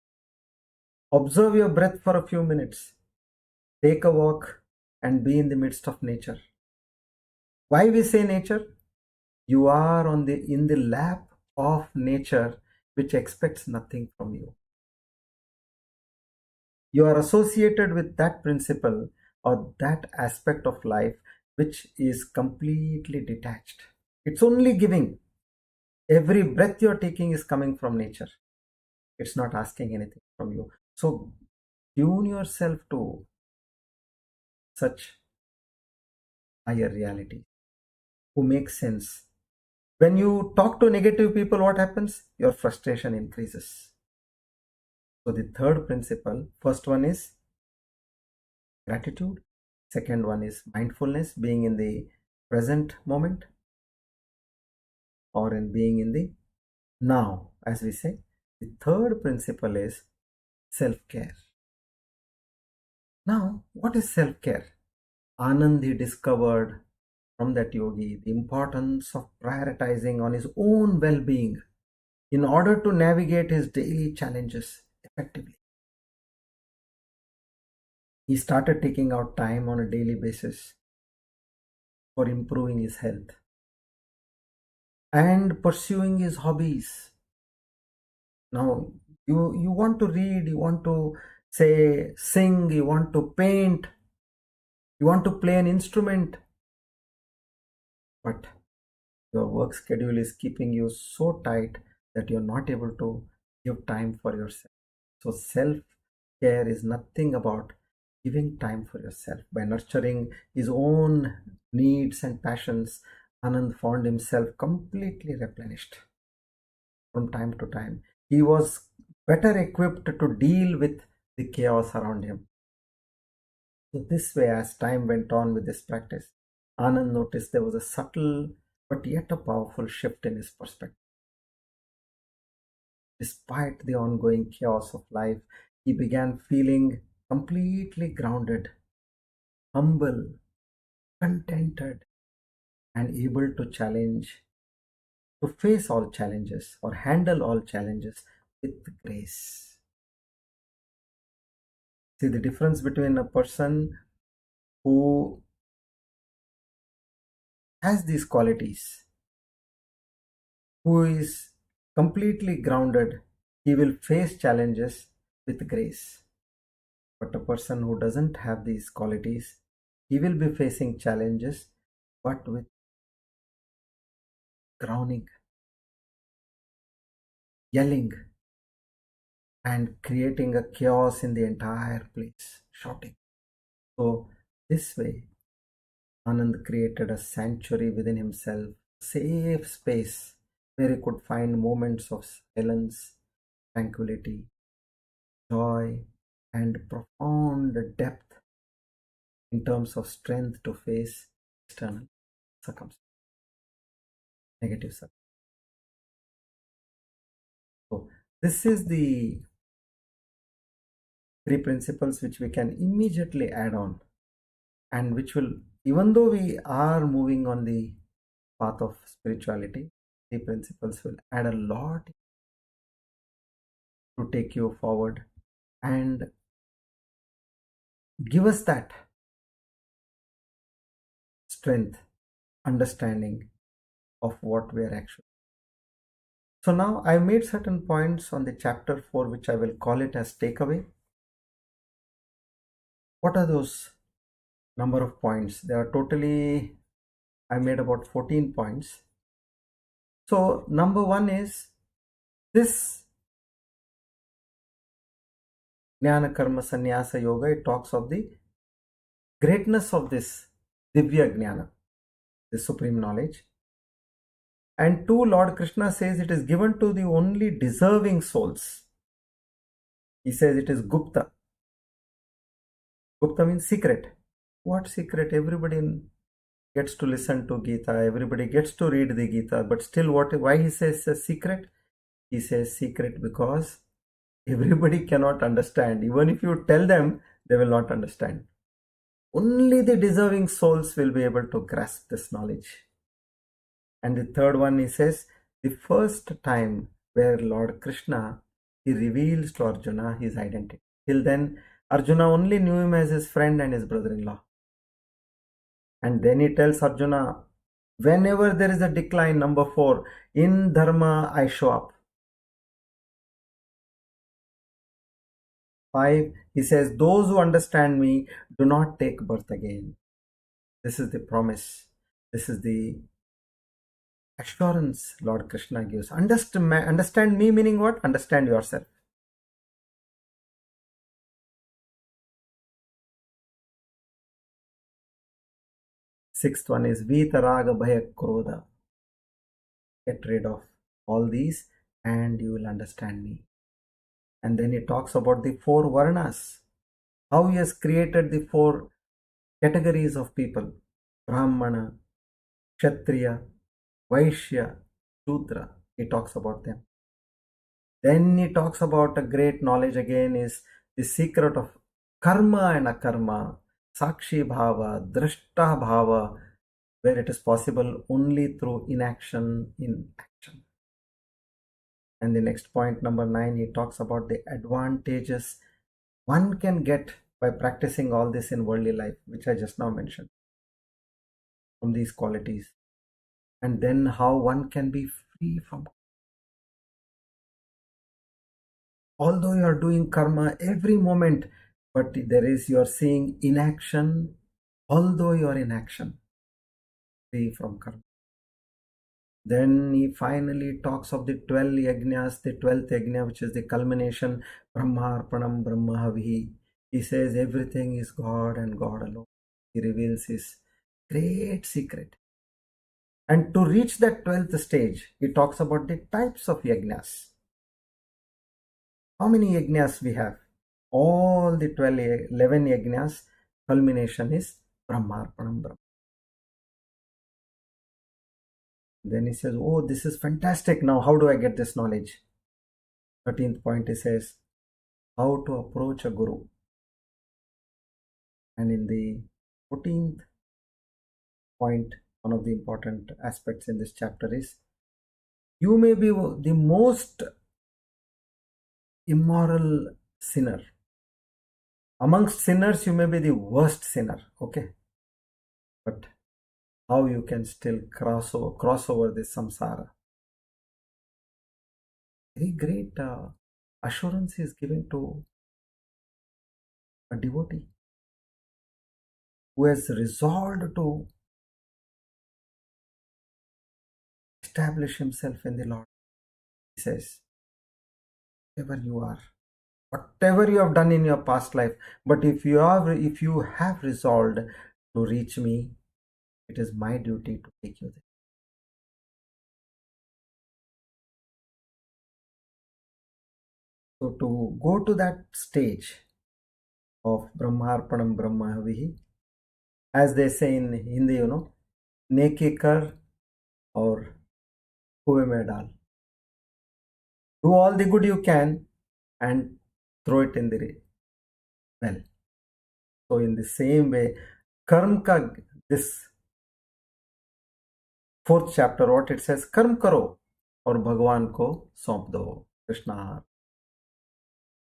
Observe your breath for a few minutes. Take a walk and be in the midst of nature. Why we say nature? You are in the lap of nature, which expects nothing from you. You are associated with that principle or that aspect of life which is completely detached. It's only giving. Every breath you're taking is coming from nature. It's not asking anything from you. So tune yourself to such higher reality who makes sense. When you talk to negative people, what happens? Your frustration increases. So the third principle, first one is gratitude. Second one is mindfulness, being in the present moment or in being in the now, as we say. The third principle is self-care. Now, what is self-care? Anand, he discovered from that yogi the importance of prioritizing on his own well-being in order to navigate his daily challenges effectively. He started taking out time on a daily basis for improving his health and pursuing his hobbies. Now, you want to read, you want to say sing, you want to paint, you want to play an instrument, but your work schedule is keeping you so tight that you're not able to give time for yourself. So self care is nothing about giving time for yourself. By nurturing his own needs and passions, Anand found himself completely replenished. From time to time, he was better equipped to deal with the chaos around him. So this way, as time went on with this practice, Anand noticed there was a subtle but yet a powerful shift in his perspective. Despite the ongoing chaos of life, he began feeling completely grounded, humble, contented, and able to face all challenges or handle all challenges with grace. See the difference between a person who has these qualities, who is completely grounded, he will face challenges with grace. But a person who doesn't have these qualities, he will be facing challenges but with groaning, yelling, and creating a chaos in the entire place, shouting. So, this way, Anand created a sanctuary within himself, safe space where he could find moments of silence, tranquility, joy, and profound depth in terms of strength to face external circumstances, negative circumstances. So, this is the three principles which we can immediately add on, and which will, even though we are moving on the path of spirituality, the principles will add a lot to take you forward and give us that strength, understanding of what we are actually. So now I made certain points on the chapter 4, which I will call it as takeaway. What are those number of points? There are totally, I made about 14 points. So number one is this Gnana Karma Sannyasa Yoga. It talks of the greatness of this Divya Gnana, the supreme knowledge. And two, Lord Krishna says it is given to the only deserving souls. He says it is Gupta. Gupta means secret. What secret? Everybody gets to listen to Gita, everybody gets to read the Gita, but still why he says a secret? He says secret because everybody cannot understand. Even if you tell them, they will not understand. Only the deserving souls will be able to grasp this knowledge. And the third one, he says, the first time where Lord Krishna, he reveals to Arjuna his identity. Till then, Arjuna only knew him as his friend and his brother-in-law. And then he tells Arjuna, whenever there is a decline, number 4, in dharma I show up. 5, he says, those who understand me do not take birth again. This is the promise. This is the assurance Lord Krishna gives. Understand me meaning what? Understand yourself. Sixth one is Vitaraga Bhaya Krodha. Get rid of all these and you will understand me. And then he talks about the 4 varnas. How he has created the 4 categories of people. Brahmana, Kshatriya, Vaishya, Shudra. He talks about them. Then he talks about a great knowledge again is the secret of karma and akarma, sakshi bhava, drashta bhava, where it is possible only through inaction in action. And the next point, number 9, he talks about the advantages one can get by practicing all this in worldly life, which I just now mentioned, from these qualities. And then how one can be free from. Although you are doing karma every moment, but you are seeing inaction, although you are in action, free from karma. Then he finally talks of the 12 yajnas, the 12th yajna, which is the culmination, Brahmarpanam Brahmahavihi. He says everything is God and God alone. He reveals his great secret. And to reach that 12th stage, he talks about the types of yajnas. How many yajnas we have? All the 11 yajnas, culmination is Brahmarpanam Brahma. Then he says, oh, this is fantastic. Now, how do I get this knowledge? 13th point, he says, how to approach a guru. And in the 14th point, one of the important aspects in this chapter is, you may be the most immoral sinner. Amongst sinners, you may be the worst sinner. Okay. But how you can still cross over this samsara. Very great assurance is given to a devotee who has resolved to establish himself in the Lord. He says, whatever you are, whatever you have done in your past life, but if you have resolved to reach me, it is my duty to take you there. So to go to that stage of Brahmarpanam Brahmavihi, as they say in Hindi, Neki kar or kuve mein dal. Do all the good you can and throw it in the well. So in the same way, karm ka, this 4th chapter, what it says, karm karo or Bhagwan ko saump do, Krishna.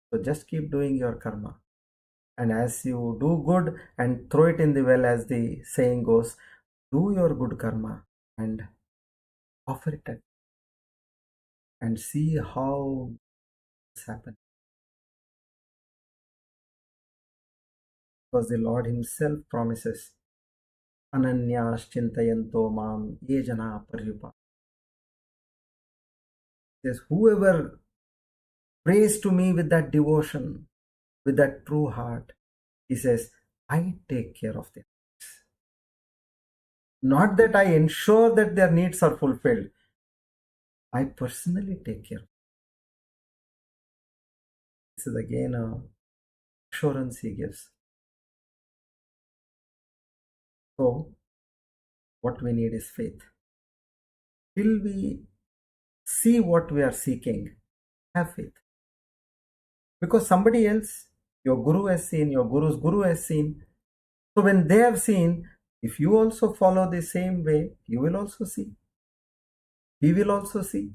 So just keep doing your karma. And as you do good and throw it in the well, as the saying goes, do your good karma and offer it and see how this happens. Because the Lord himself promises, Ananyas chintayanto mam ye jana paryupa. Says, whoever prays to me with that devotion, with that true heart, he says, I take care of them. Not that I ensure that their needs are fulfilled. I personally take care. This is again a assurance he gives. So what we need is faith. Till we see what we are seeking, have faith. Because somebody else, your guru has seen, your guru's guru has seen. So when they have seen, if you also follow the same way, you will also see. We will also see.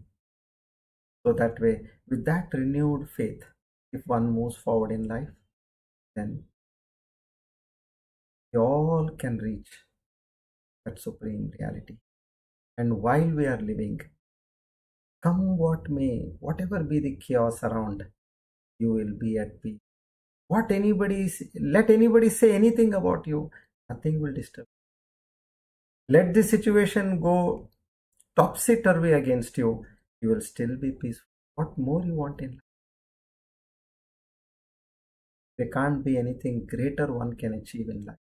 So that way, with that renewed faith, if one moves forward in life, then we all can reach that supreme reality. And while we are living, come what may, whatever be the chaos around, you will be at peace. Let anybody say anything about you, nothing will disturb. Let the situation go topsy-turvy against you, you will still be peaceful. What more you want in life? There can't be anything greater one can achieve in life.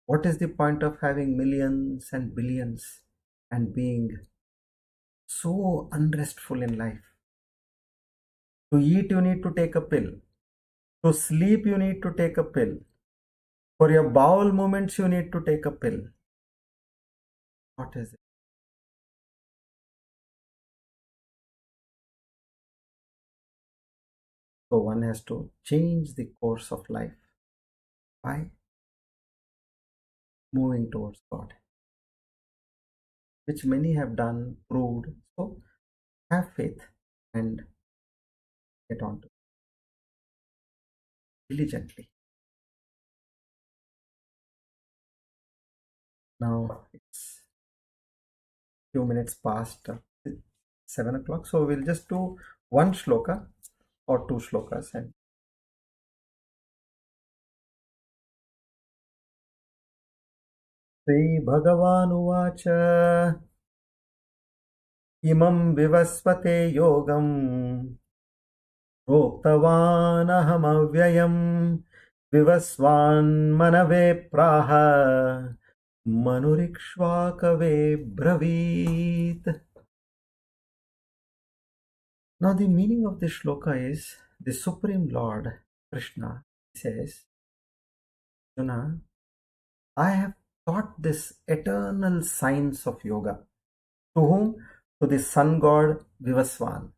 What is the point of having millions and billions and being so unrestful in life? To eat, you need to take a pill. To sleep, you need to take a pill. For your bowel movements, you need to take a pill. What is it? So one has to change the course of life by moving towards God, which many have done, proved. So have faith and get on to it diligently. Now it's few minutes past 7 o'clock, so we'll just do one shloka or two shlokas. And Sri Bhagavan Uvacha Imam Vivasvate Yogam Proktavan Vivasvan Manave Praha Manurikshvakave Bravit. Now the meaning of this shloka is the Supreme Lord Krishna says, Arjuna, I have taught this eternal science of yoga. To whom? To the sun god Vivasvan,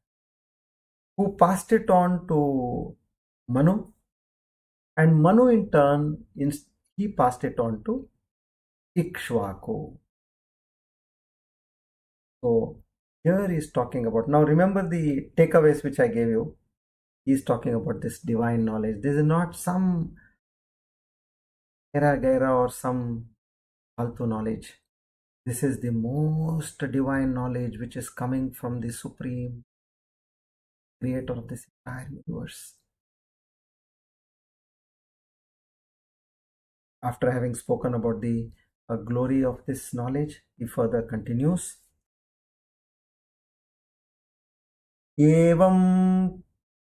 who passed it on to Manu, and Manu in turn, he passed it on to Ikshvaku. So here he is talking about, now remember the takeaways which I gave you. He is talking about this divine knowledge. This is not some gaira or some faltu knowledge. This is the most divine knowledge which is coming from the supreme creator of this entire universe. After having spoken about the glory of this knowledge, he further continues. Evam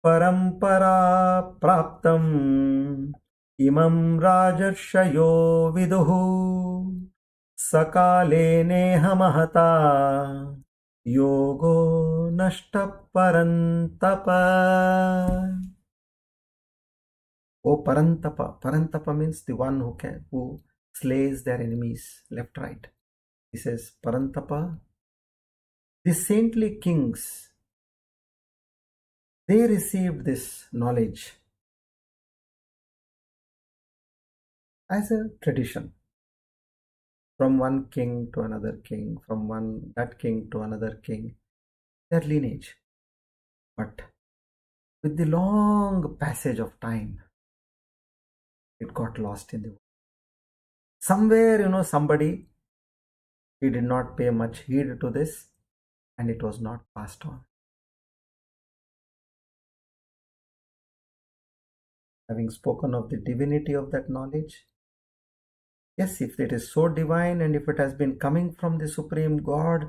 parampara praptam imam rajarshayo viduhu sakale neha mahata yogo nashta parantapa. Oh Parantapa. Parantapa means the one who slays their enemies left, right. He says, Parantapa, the saintly kings, they received this knowledge as a tradition. From one king to another king, from that king to another king, their lineage. But with the long passage of time, it got lost in the world. Somewhere, somebody, he did not pay much heed to this, and it was not passed on. Having spoken of the divinity of that knowledge, yes, if it is so divine and if it has been coming from the Supreme God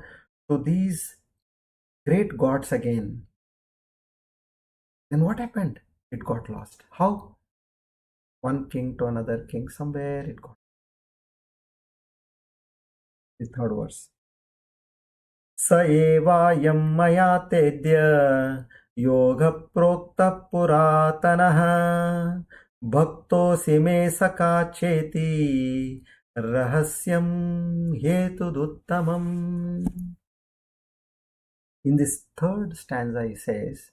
to these great gods again, then what happened? It got lost. How? one king to another king, somewhere it got. The third verse. स एवायं मया तेद्य योगः प्रोक्तः पुरातनः भक्तोऽसि मे सखा चेति रहस्यं हेतुदुत्तमम्. In this third stanza he says,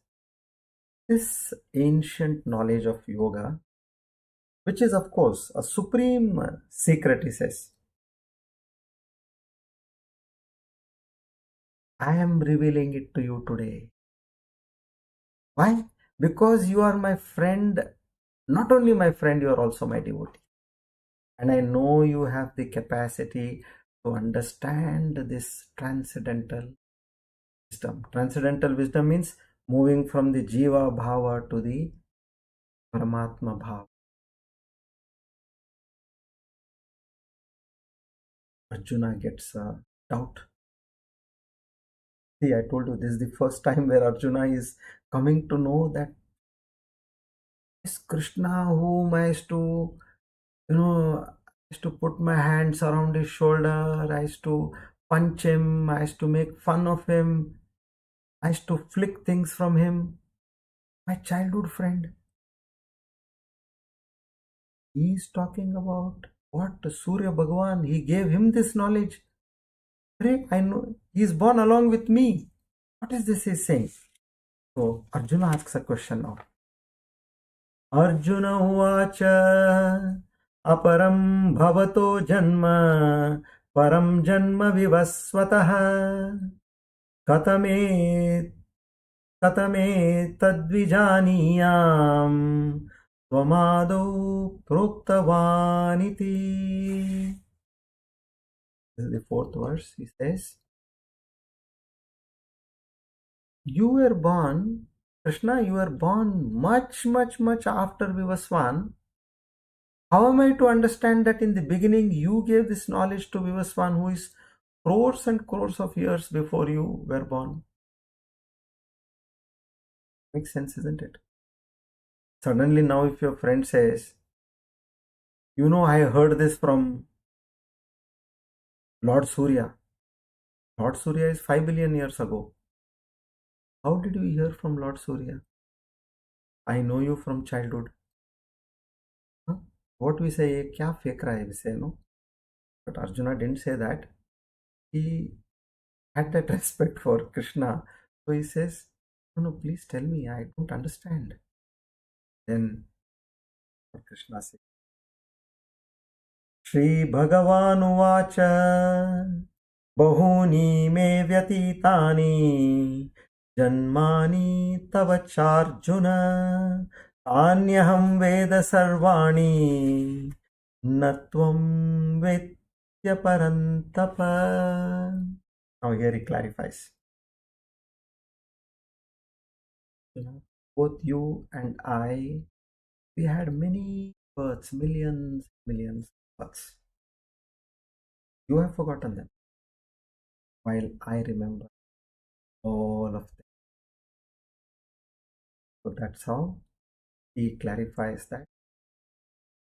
this ancient knowledge of yoga, which is of course a supreme secret, he says, I am revealing it to you today. Why? Because you are my friend. Not only my friend, you are also my devotee. And I know you have the capacity to understand this transcendental wisdom. Transcendental wisdom means moving from the jiva bhava to the paramatma bhava. Arjuna gets a doubt. See, I told you this is the first time where Arjuna is coming to know that this Krishna whom I used to, I used to put my hands around his shoulder, I used to punch him, I used to make fun of him, I used to flick things from him, my childhood friend. He is talking about what? Surya Bhagavan, he gave him this knowledge. I know he is born along with me. What is this he's saying? So Arjuna asks a question now. Arjuna uvacha aparam bhavato janma param janma vivasvatah katame tadvijaniyam tvamado proktavaniti. This is the fourth verse. He says, you were born, Krishna, you were born much after Vivaswan. How am I to understand that in the beginning you gave this knowledge to Vivaswan, who is crores and crores of years before you were born? Makes sense, isn't it? Suddenly now if your friend says, I heard this from Lord Surya. Lord Surya is 5 billion years ago. How did you hear from Lord Surya? I know you from childhood. Huh? What we say, kya fake raha hai, we say, no? But Arjuna didn't say that. He had that respect for Krishna. So he says, no, please tell me, I don't understand. Then Krishna says, Shri Bhagavan Uvacha Bahuni me vyatitani Janmani tavacharjuna Anyaham veda sarvani Natvam vetya parantapa. Now here he clarifies. Both you and I, we had many births, millions of births. You have forgotten them, while I remember all of them. So that's how he clarifies that.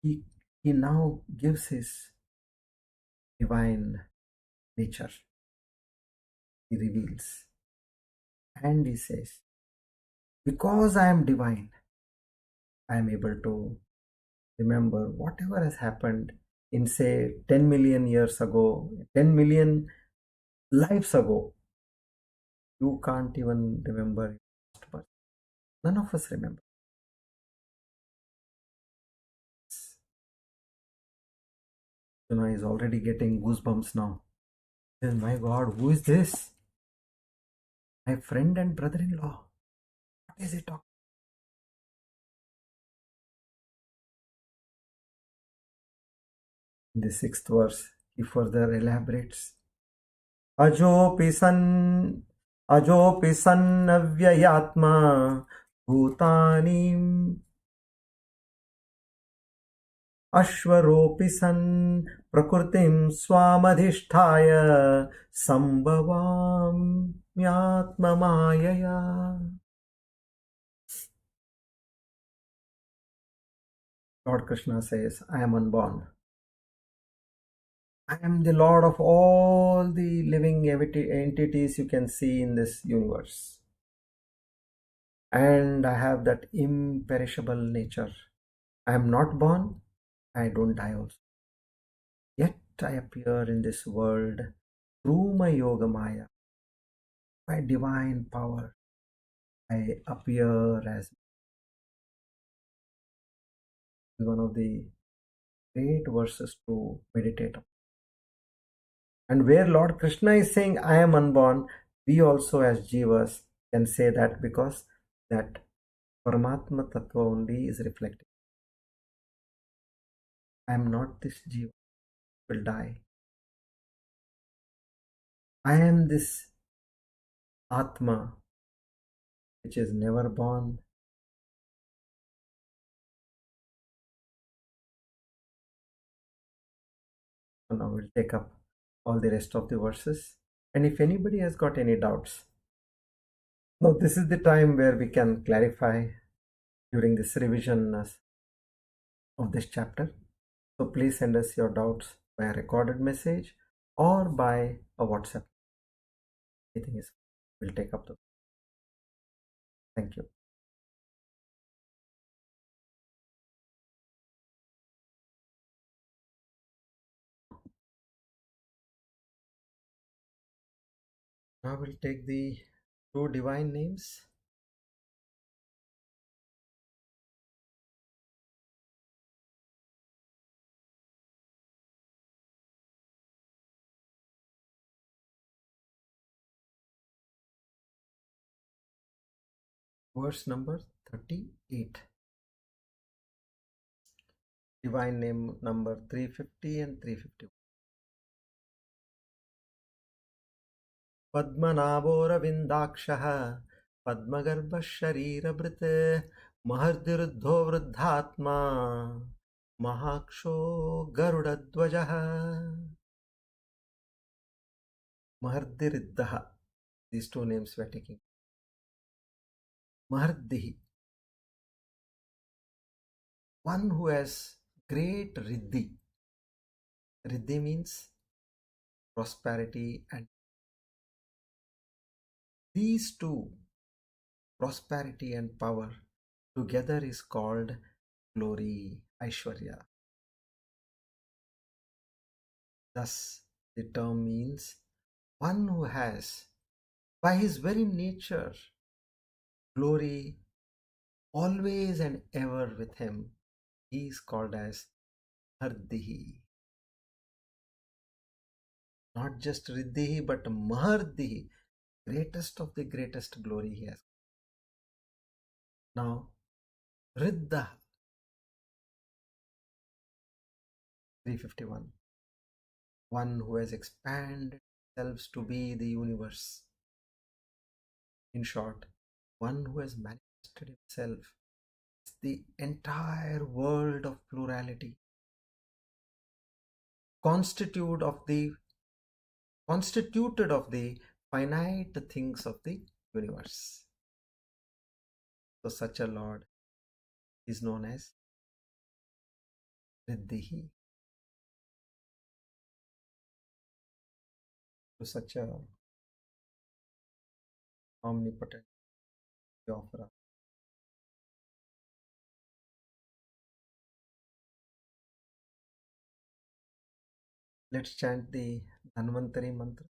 He now gives his divine nature. He reveals. And he says, because I am divine, I am able to remember whatever has happened in, say, 10 million years ago, 10 million lives ago. You can't even remember. None of us remember. Is already getting goosebumps now. My God, who is this? My friend and brother-in-law. What is he talking? In the sixth verse, he further elaborates. Ajopi sannavyayatma bhutanim Ashvaropi san prakrutim swamadhisthaya sambhavam myatma mayaya. Lord Krishna says, I am unborn. I am the Lord of all the living entities you can see in this universe. And I have that imperishable nature. I am not born, I don't die also. Yet I appear in this world through my yoga maya, my divine power. I appear as one of the great verses to meditate on. And where Lord Krishna is saying, I am unborn, we also as jivas can say that, because that paramatma tattva only is reflecting. I am not this jiva, will die. I am this atma, which is never born. So now we'll take up all the rest of the verses. And if anybody has got any doubts, now this is the time where we can clarify during this revision of this chapter. So please send us your doubts by a recorded message or by a WhatsApp. Anything is, we'll take up the. Thank you. Now we'll take the two divine names. Verse number 38. Divine name number 350 and 351. पद्मनाभोरविन्दाक्षः पद्मगर्भशरीरभृत् महर्दिरुद्धो वृद्धात्मा महाक्षो गरुडध्वजः. Mahardiriddaha. These two names we are taking. Mahardihi. One who has great riddhi. Riddhi means prosperity, and these two, prosperity and power, together is called glory, Aishwarya. Thus, the term means one who has, by his very nature, glory always and ever with him. He is called as Hardihi. Not just Riddhihi, but Mahardihi, greatest of the greatest glory he has. Now, Riddha, 351. One who has expanded himself to be the universe. In short, one who has manifested himself as the entire world of plurality, constituted of the finite things of the universe. So such a Lord is known as Riddhihi. To such a omnipotent we offer. Let's chant the Dhanvantari mantra.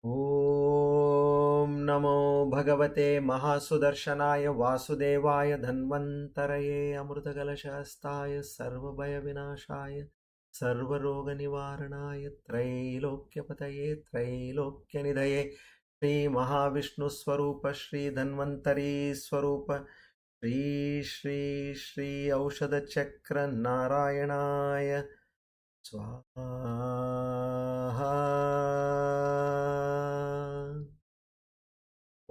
Om Namo Bhagavate Mahasudarshanaaya Vasudevaya Dhanvantaraye Amrutakalashastaya Sarvabhaya Vinashaya Sarvaroga Nivaranaya Trailokyapataye Trailokyanidhaye Shri Mahavishnu Swarupa Shri Dhanvantari Swarupa Shri Aushadha Chakra Narayanaya Swaha.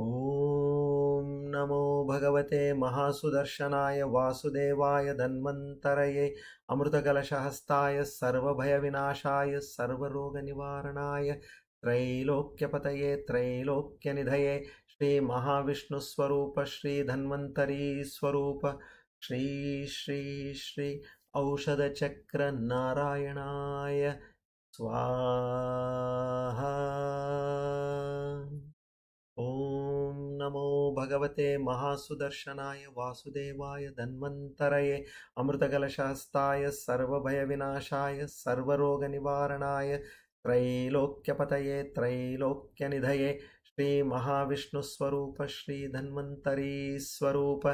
Om Namo Bhagavate Mahasudarshanaaya Vasudevaya Dhanvantaraye Amrutakalashahastaya Sarvabhaya Vinashaya Sarvaroga Nivaranaya त्रैलोक्यपतये त्रैलोक्यनिधये Shri महाविष्णुस्वरूप Shri Dhanvantari स्वरूप श्री श्री श्री औषधचक्र नारायणाय स्वाहा। ॐ नमो भगवते महासुदर्शनाय वासुदेवाय धन्वन्तरये अमृतकलशहस्ताय सर्वभयविनाशाय सर्वरोगनिवारणाय त्रैलोक्यपतये त्रैलोक्यनिधये श्री महाविष्णुस्वरूप श्री धन्वन्तरी स्वरूप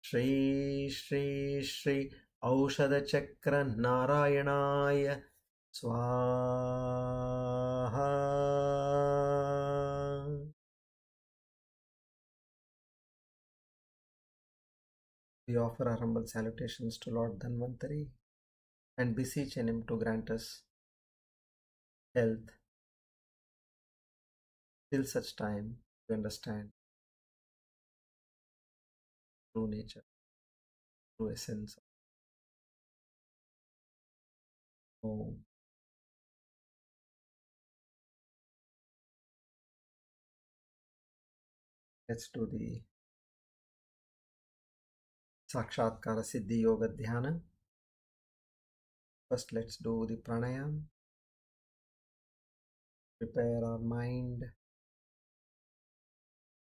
श्री श्री श्री औषधचक्र नारायणाय स्वाहा। We offer our humble salutations to Lord Dhanvantari and beseech him to grant us health till such time we understand true nature, true essence of Om. Let's do the Sakshatkara Siddhi Yoga Dhyana. First, let's do the pranayam. Prepare our mind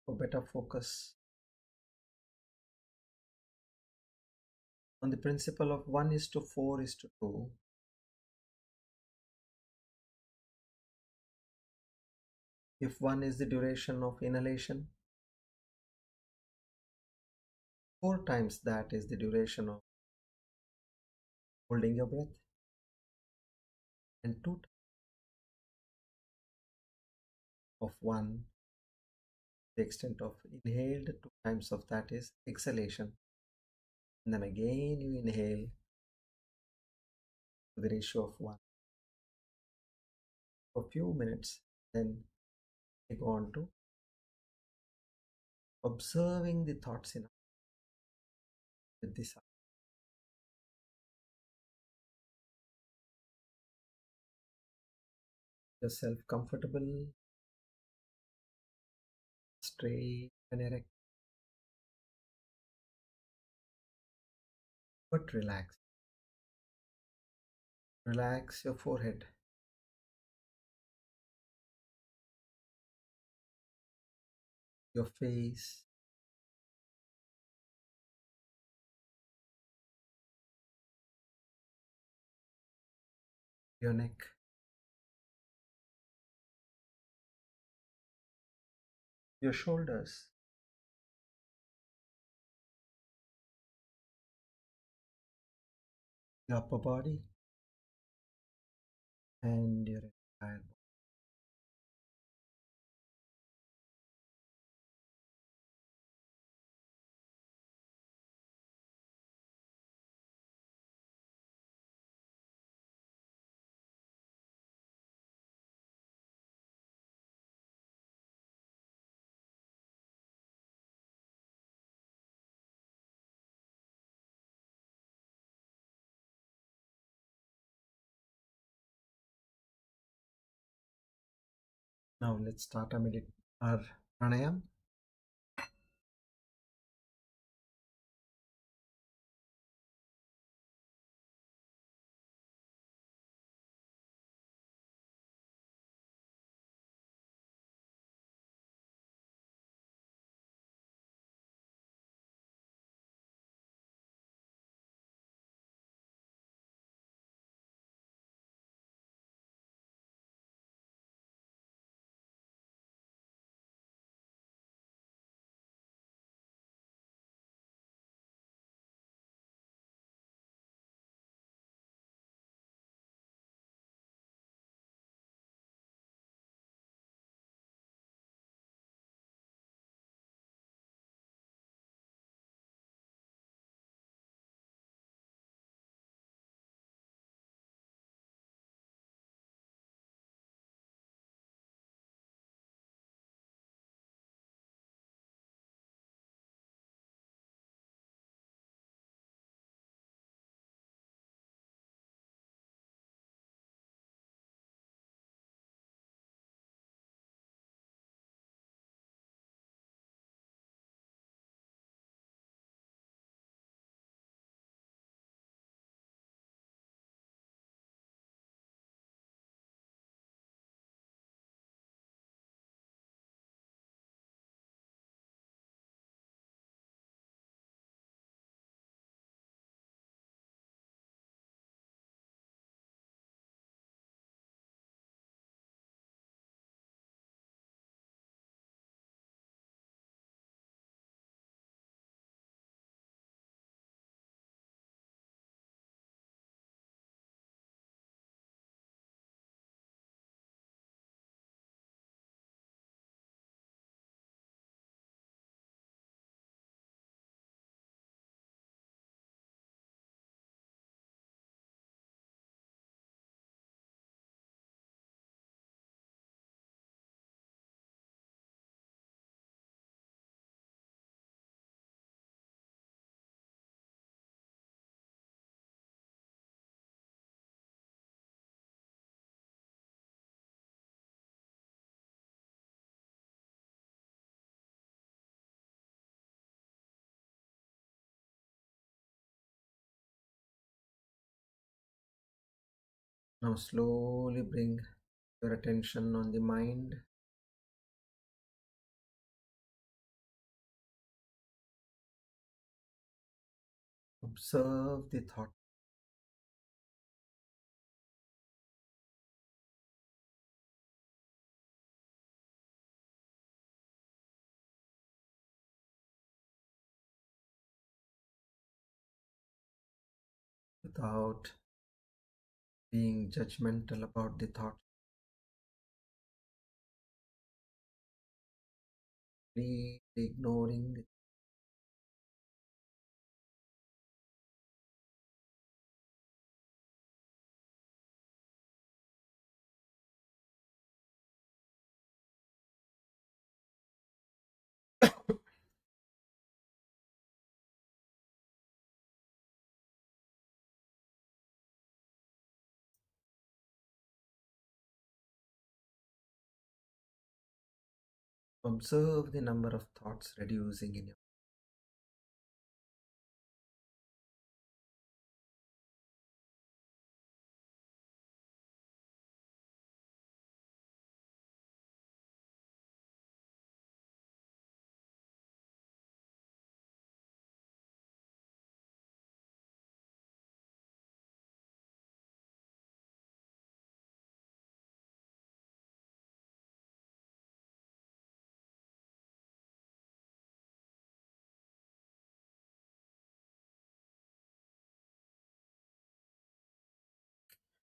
for better focus on the principle of 1:4:2. If 1 is the duration of inhalation, 4 times that is the duration of holding your breath, and 2 of 1, the extent of inhaled, 2 times of that is exhalation. And then again you inhale to the ratio of 1 for a few minutes. Then you go on to observing the thoughts in with this. Yourself comfortable, straight and erect, but relax. Relax your forehead, your face, your neck, your shoulders, your upper body, and your entire body. Now let's start our pranayam. Now slowly bring your attention on the mind. Observe the thought without being judgmental about the thought. Completely ignoring it. Observe the number of thoughts reducing in your.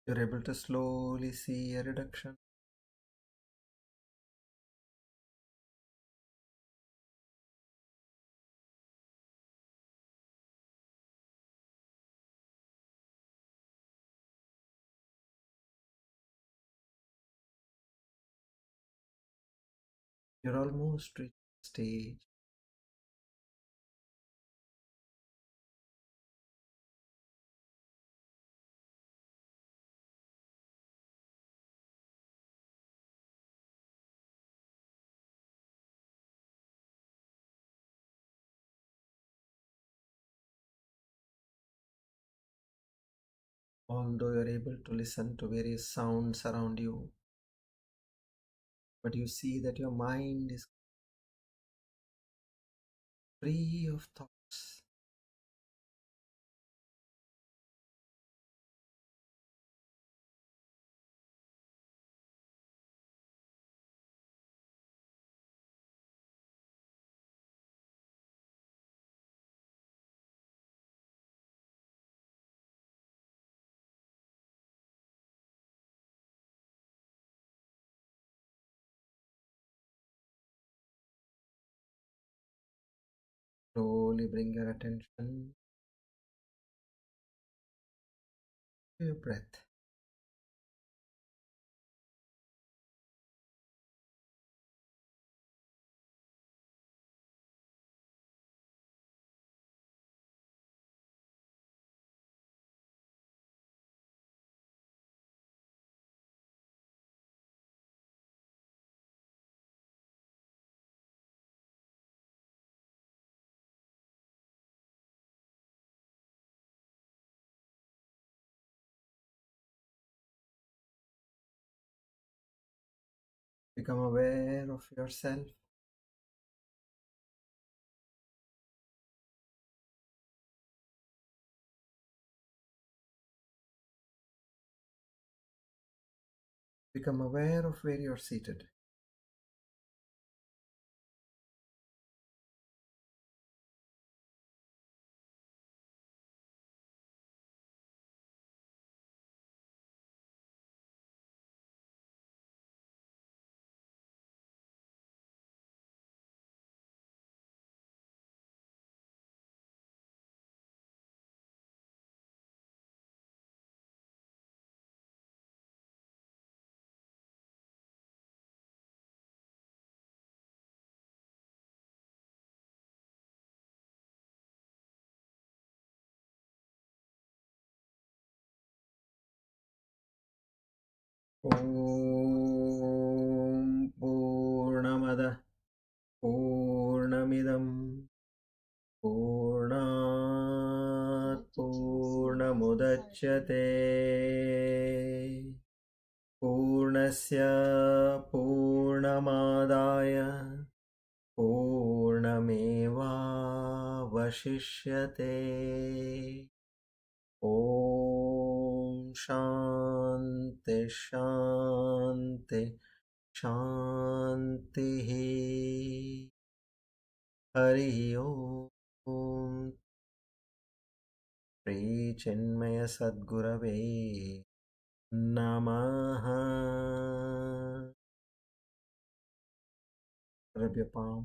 You're able to slowly see a reduction. You're almost reached the stage although you're able to listen to various sounds around you, but you see that your mind is free of thoughts. Slowly bring your attention to your breath. Become aware of yourself. Become aware of where you're seated. Om Purnamada Purnamidam Purnat Purnamudachyate पूर्णस्य पूर्णमादाय पूर्णमेवावशिष्यते। ॐ शान्ति शान्ति शान्तिः। हरिः ओम्। श्री चिन्मय सद्गुरवे नमः। Rub your palm.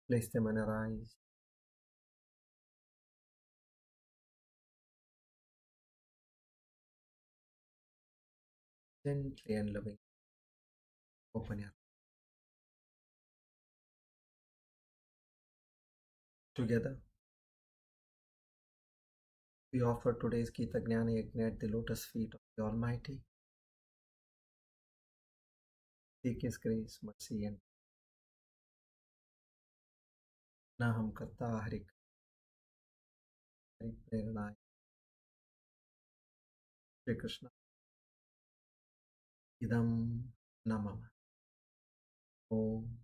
Place them on your eyes. Gently and loving. Open your eyes. Together, we offer today's Gita Gnana Yajna at the lotus feet of the Almighty. Seek His grace, mercy, and Naham Karta Hari Prerana. Shri Krishna. Idam Namama. Om.